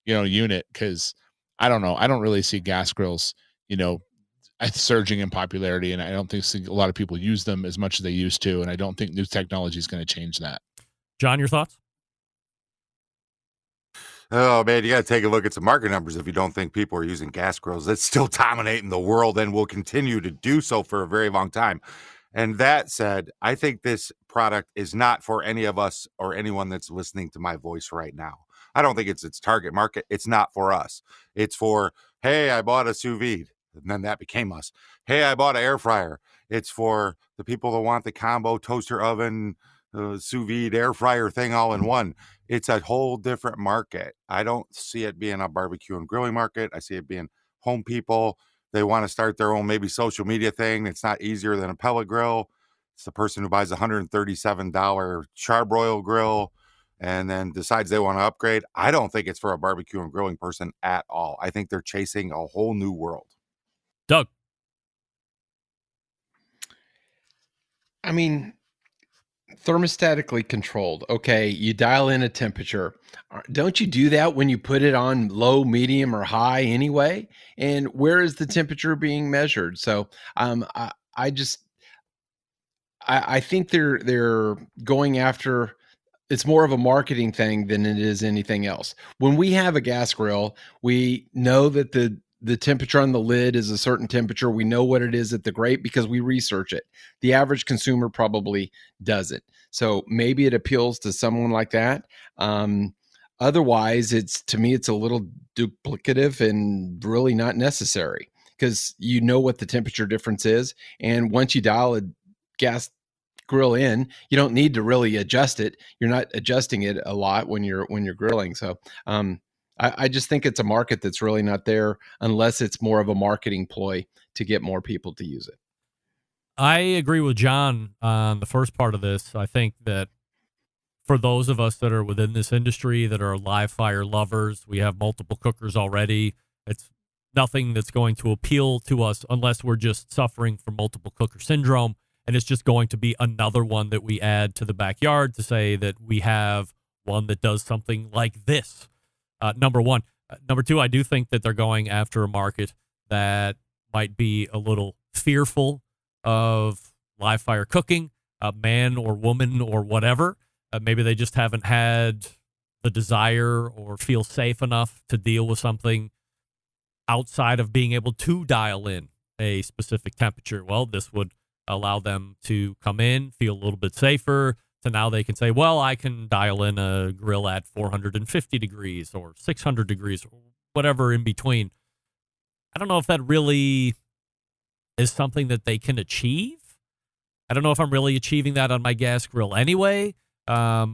unit. Cause I don't know. I don't really see gas grills, surging in popularity, and I don't think a lot of people use them as much as they used to, and I don't think new technology is going to change that. John, your thoughts? Oh, man, you got to take a look at some market numbers if you don't think people are using gas grills. It's still dominating the world and will continue to do so for a very long time. And that said, I think this product is not for any of us or anyone that's listening to my voice right now. I don't think it's its target market. It's not for us. It's for, hey, I bought a sous vide. And then that became us. Hey, I bought an air fryer. It's for the people that want the combo toaster oven, sous vide, air fryer thing all in one. It's a whole different market. I don't see it being a barbecue and grilling market. I see it being home people. They want to start their own maybe social media thing. It's not easier than a pellet grill. It's the person who buys a $137 Charbroil grill and then decides they want to upgrade. I don't think it's for a barbecue and grilling person at all. I think they're chasing a whole new world. Doug. I mean, thermostatically controlled. Okay, you dial in a temperature. Don't you do that when you put it on low, medium, or high anyway? And where is the temperature being measured? So I think they're going after. It's more of a marketing thing than it is anything else. When we have a gas grill, we know that the temperature on the lid is a certain temperature. We know what it is at the grate because we research it. The average consumer probably doesn't. So maybe it appeals to someone like that. Otherwise, to me, it's a little duplicative and really not necessary because you know what the temperature difference is. And once you dial a gas grill in, you don't need to really adjust it. You're not adjusting it a lot when you're grilling. So, I just think it's a market that's really not there unless it's more of a marketing ploy to get more people to use it. I agree with John on the first part of this. I think that for those of us that are within this industry that are live fire lovers, we have multiple cookers already. It's nothing that's going to appeal to us unless we're just suffering from multiple cooker syndrome. And it's just going to be another one that we add to the backyard to say that we have one that does something like this. Number one. Number two, I do think that they're going after a market that might be a little fearful of live fire cooking, man or woman or whatever. Maybe they just haven't had the desire or feel safe enough to deal with something outside of being able to dial in a specific temperature. Well, this would allow them to come in, feel a little bit safer. So now they can say, well, I can dial in a grill at 450 degrees or 600 degrees or whatever in between. I don't know if that really is something that they can achieve. I don't know if I'm really achieving that on my gas grill anyway, but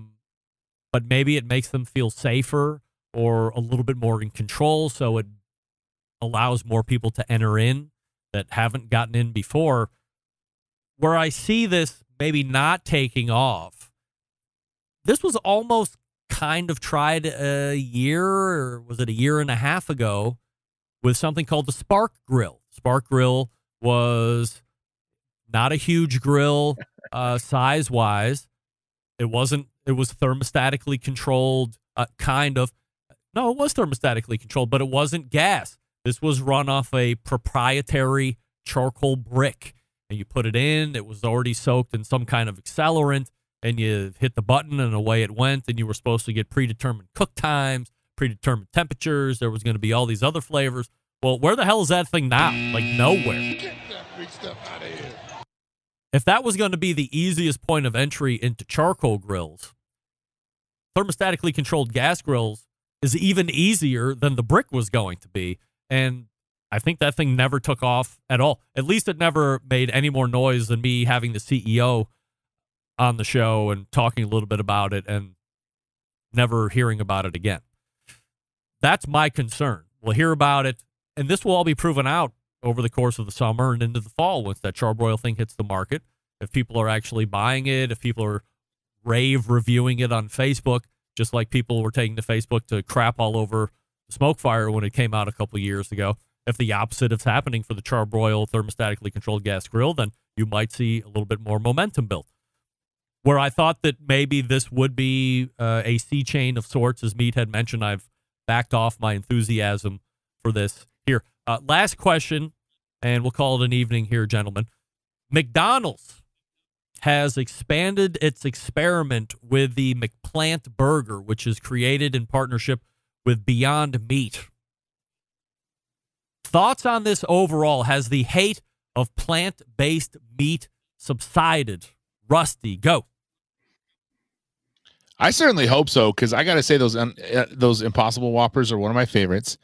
maybe it makes them feel safer or a little bit more in control, so it allows more people to enter in that haven't gotten in before. where I see this maybe not taking off, this was almost kind of tried a year, or was it a year and a half ago, with something called the Spark Grill. Spark Grill was not a huge grill size-wise. It was thermostatically controlled, kind of. No, it was thermostatically controlled, but it wasn't gas. This was run off a proprietary charcoal brick. And you put it in, it was already soaked in some kind of accelerant, and you hit the button and away it went, and you were supposed to get predetermined cook times, predetermined temperatures. There was going to be all these other flavors. Well, where the hell is that thing now? Like, nowhere. Get that freak stuff out of here. If that was going to be the easiest point of entry into charcoal grills, thermostatically controlled gas grills is even easier than the brick was going to be. And I think that thing never took off at all. At least it never made any more noise than me having the CEO on the show and talking a little bit about it and never hearing about it again. That's my concern. We'll hear about it, and this will all be proven out over the course of the summer and into the fall once that charbroil thing hits the market. If people are actually buying it, if people are rave reviewing it on Facebook, just like people were taking to Facebook to crap all over the smoke fire when it came out a couple years ago. If the opposite is happening for the charbroil thermostatically controlled gas grill, then you might see a little bit more momentum built. Where I thought that maybe this would be a sea chain of sorts, as Meat had mentioned, I've backed off my enthusiasm for this. Here, last question, and we'll call it an evening here, gentlemen. McDonald's has expanded its experiment with the McPlant burger, which is created in partnership with Beyond Meat. Thoughts on this overall? Has the hate of plant-based meat subsided? Rusty, go. I certainly hope so, because I got to say those Impossible Whoppers are one of my favorites,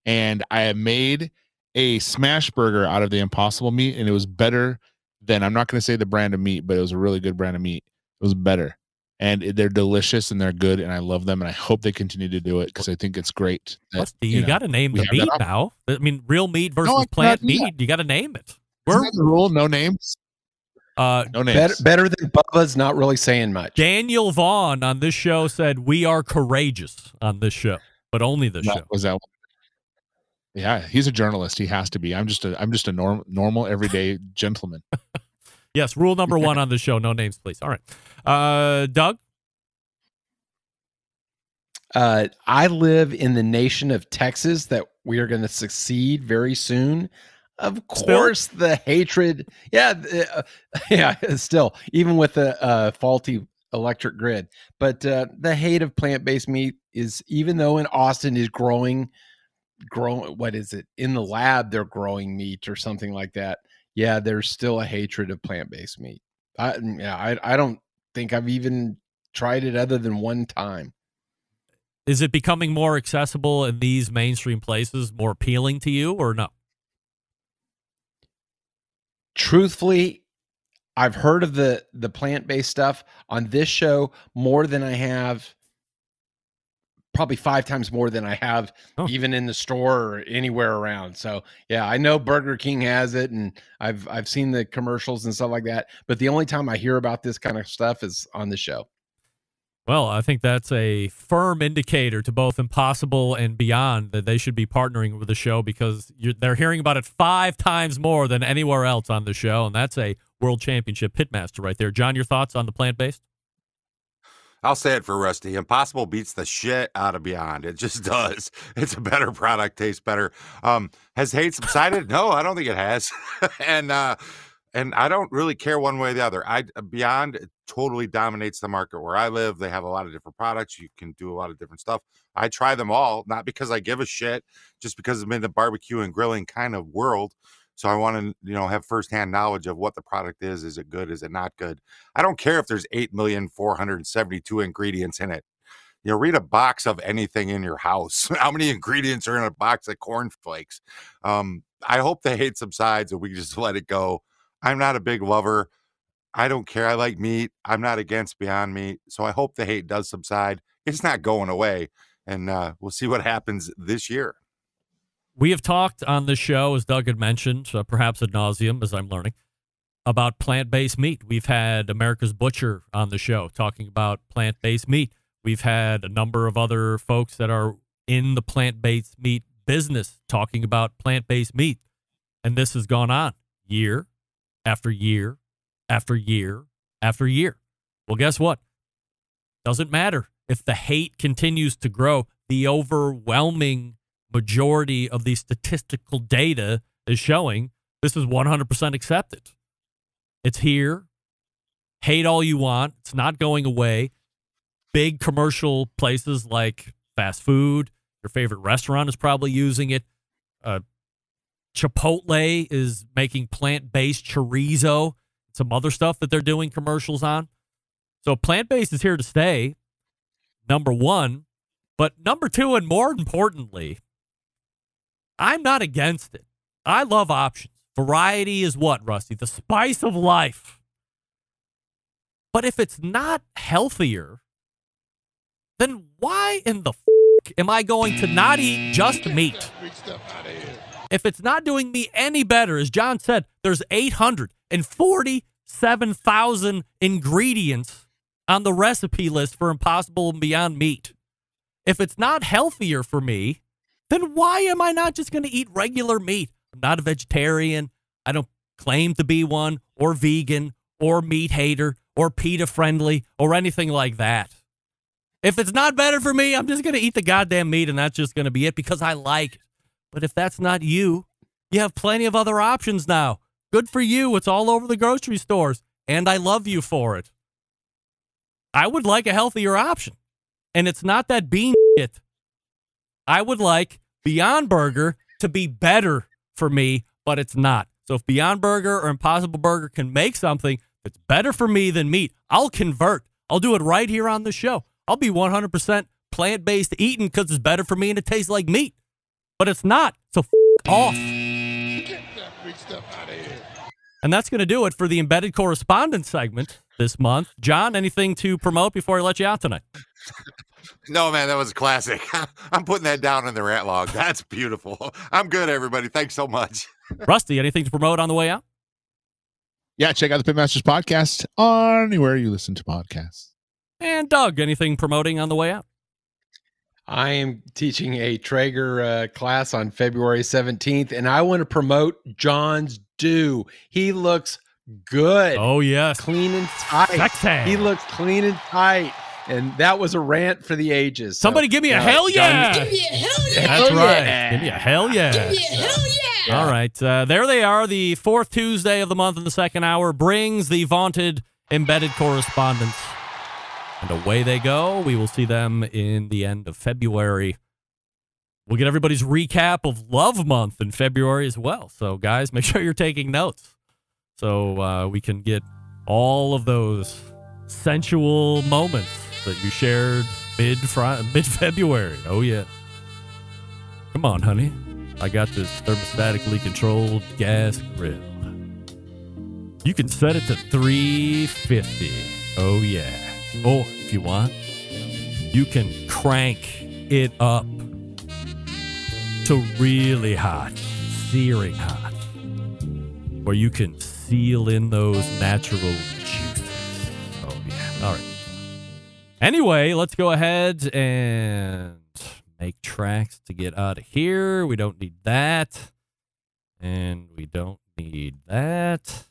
and I have made a smash burger out of the Impossible meat, and it was better than, I'm not going to say the brand of meat, but it was a really good brand of meat. It was better, and they're delicious and they're good, and I love them, and I hope they continue to do it because I think it's great. Rusty, you got to name the meat now. I mean, real meat versus plant meat. You got to name it. Isn't that the rule? No names. No names. Better than Bubba's not really saying much. Daniel Vaughn on this show said we are courageous on this show, but only this show. Was that? Yeah, he's a journalist. He has to be. I'm just a normal everyday gentleman. Yes, rule number one on the show: no names, please. All right, Doug. I live in the nation of Texas that we are going to succeed very soon. Of course, the hatred. Yeah, still, even with the faulty electric grid. But the hate of plant-based meat is, even though in Austin is growing, what is it? In the lab, they're growing meat or something like that. Yeah, there's still a hatred of plant-based meat. I don't think I've even tried it other than one time. Is it becoming more accessible in these mainstream places, more appealing to you, or no? Truthfully, I've heard of the plant-based stuff on this show more than I have, probably 5 times more than I have even in the store or anywhere around. So yeah, I know Burger King has it, and I've seen the commercials and stuff like that. But the only time I hear about this kind of stuff is on the show. Well, I think that's a firm indicator to both Impossible and Beyond that they should be partnering with the show, because they're hearing about it 5 times more than anywhere else on the show, and that's a world championship pitmaster right there. John, your thoughts on the plant-based? I'll say it for Rusty. Impossible beats the shit out of Beyond. It just does. It's a better product, tastes better. Has hate subsided? No, I don't think it has. And I don't really care one way or the other. Beyond totally dominates the market where I live. They have a lot of different products. You can do a lot of different stuff. I try them all, not because I give a shit, just because I'm in the barbecue and grilling kind of world. So I want to, have firsthand knowledge of what the product is. Is it good? Is it not good? I don't care if there's 8,472 ingredients in it. Read a box of anything in your house. How many ingredients are in a box of cornflakes? I hope the hate subsides and we just let it go. I'm not a big lover. I don't care. I like meat. I'm not against Beyond Meat. So I hope the hate does subside. It's not going away. And we'll see what happens this year. We have talked on the show, as Doug had mentioned, perhaps ad nauseum, as I'm learning, about plant-based meat. We've had America's Butcher on the show talking about plant-based meat. We've had a number of other folks that are in the plant-based meat business talking about plant-based meat. And this has gone on year after year after year after year. Well, guess what? Doesn't matter if the hate continues to grow. The overwhelming majority of the statistical data is showing this is 100% accepted. It's here. Hate all you want. It's not going away. Big commercial places like fast food, your favorite restaurant is probably using it. Chipotle is making plant-based chorizo, some other stuff that they're doing commercials on. So plant-based is here to stay, number one. But number two, and more importantly, I'm not against it. I love options. Variety is what, Rusty? The spice of life. But if it's not healthier, then why in the am I going to not eat just meat? If it's not doing me any better, as John said, there's 847,000 ingredients on the recipe list for Impossible and Beyond Meat. If it's not healthier for me, then why am I not just going to eat regular meat? I'm not a vegetarian. I don't claim to be one, or vegan, or meat hater, or PETA friendly, or anything like that. If it's not better for me, I'm just going to eat the goddamn meat, and that's just going to be it because I like it. But if that's not you, you have plenty of other options now. Good for you. It's all over the grocery stores, and I love you for it. I would like a healthier option, and it's not that bean shit. I would like Beyond Burger to be better for me, but it's not. So if Beyond Burger or Impossible Burger can make something that's better for me than meat, I'll convert. I'll do it right here on the show. I'll be 100% plant-based eating because it's better for me and it tastes like meat. But it's not, so off. Get that freak stuff out of here. And that's going to do it for the Embedded Correspondents segment this month. John, anything to promote before I let you out tonight? No, man, that was a classic. I'm putting that down in the rant log. That's beautiful. I'm good, everybody. Thanks so much. Rusty, anything to promote on the way out? Yeah, check out the Pitmasters podcast on anywhere you listen to podcasts. And Doug, anything promoting on the way out? I am teaching a Traeger class on February 17th, and I want to promote John's Do. He looks good. Oh, yes. Clean and tight. Sexy. He looks clean and tight. And that was a rant for the ages. Somebody give me a hell yeah. John, give me a hell yeah. That's right. Give me a hell yeah. Give me a hell yeah. All right. There they are. The fourth Tuesday of the month in the second hour brings the vaunted Embedded Correspondents. And away they go. We will see them in the end of February. We'll get everybody's recap of Love Month in February as well. So, guys, make sure you're taking notes so we can get all of those sensual moments that you shared mid-February. Oh, yeah. Come on, honey. I got this thermostatically controlled gas grill. You can set it to 350. Oh, yeah. Or, if you want, you can crank it up to really hot, searing hot, where you can seal in those natural juices. Oh, yeah. All right. Anyway, let's go ahead and make tracks to get out of here. We don't need that. And we don't need that.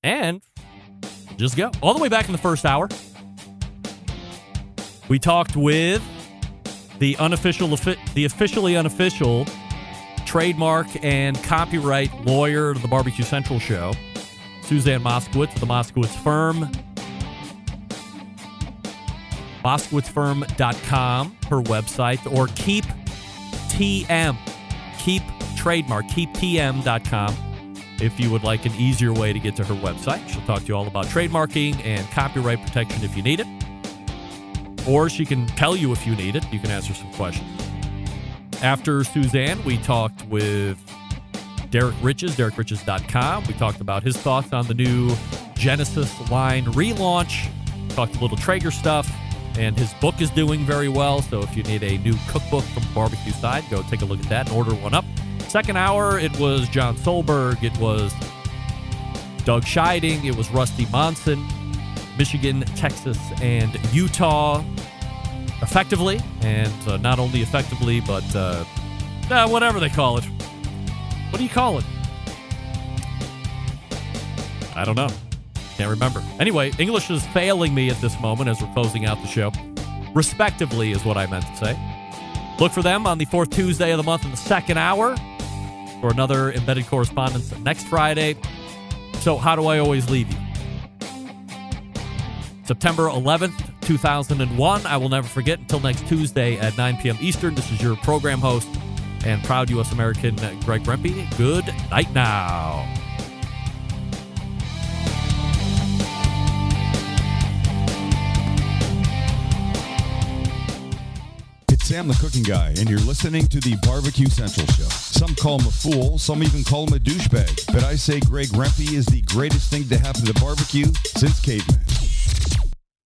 And just go. All the way back in the first hour, we talked with the officially unofficial trademark and copyright lawyer of the Barbecue Central show, Suzanne Moskowitz, the Moskowitz Firm. MoskowitzFirm.com, her website, or keep TM.com if you would like an easier way to get to her website. She'll talk to you all about trademarking and copyright protection if you need it. Or she can tell you if you need it. You can ask her some questions. After Suzanne, we talked with Derek Riches, DerekRiches.com. We talked about his thoughts on the new Genesis line relaunch. Talked a little Traeger stuff. And his book is doing very well, so if you need a new cookbook from the barbecue side, go take a look at that and order one up. Second hour, it was John Solberg. It was Doug Scheiding. It was Rusty Monson. Michigan, Texas, and Utah effectively. And not only effectively, but whatever they call it. What do you call it? I don't know. Can't remember. Anyway, English is failing me at this moment as we're closing out the show. Respectively is what I meant to say. Look for them on the fourth Tuesday of the month in the second hour for another Embedded Correspondence next Friday. So how do I always leave you? September 11th, 2001. I will never forget until next Tuesday at 9 p.m. Eastern. This is your program host and proud U.S. American Greg Rempe. Good night now. Sam the Cooking Guy, and you're listening to the Barbecue Central Show. Some call him a fool, some even call him a douchebag, but I say Greg Rempe is the greatest thing to happen to barbecue since caveman.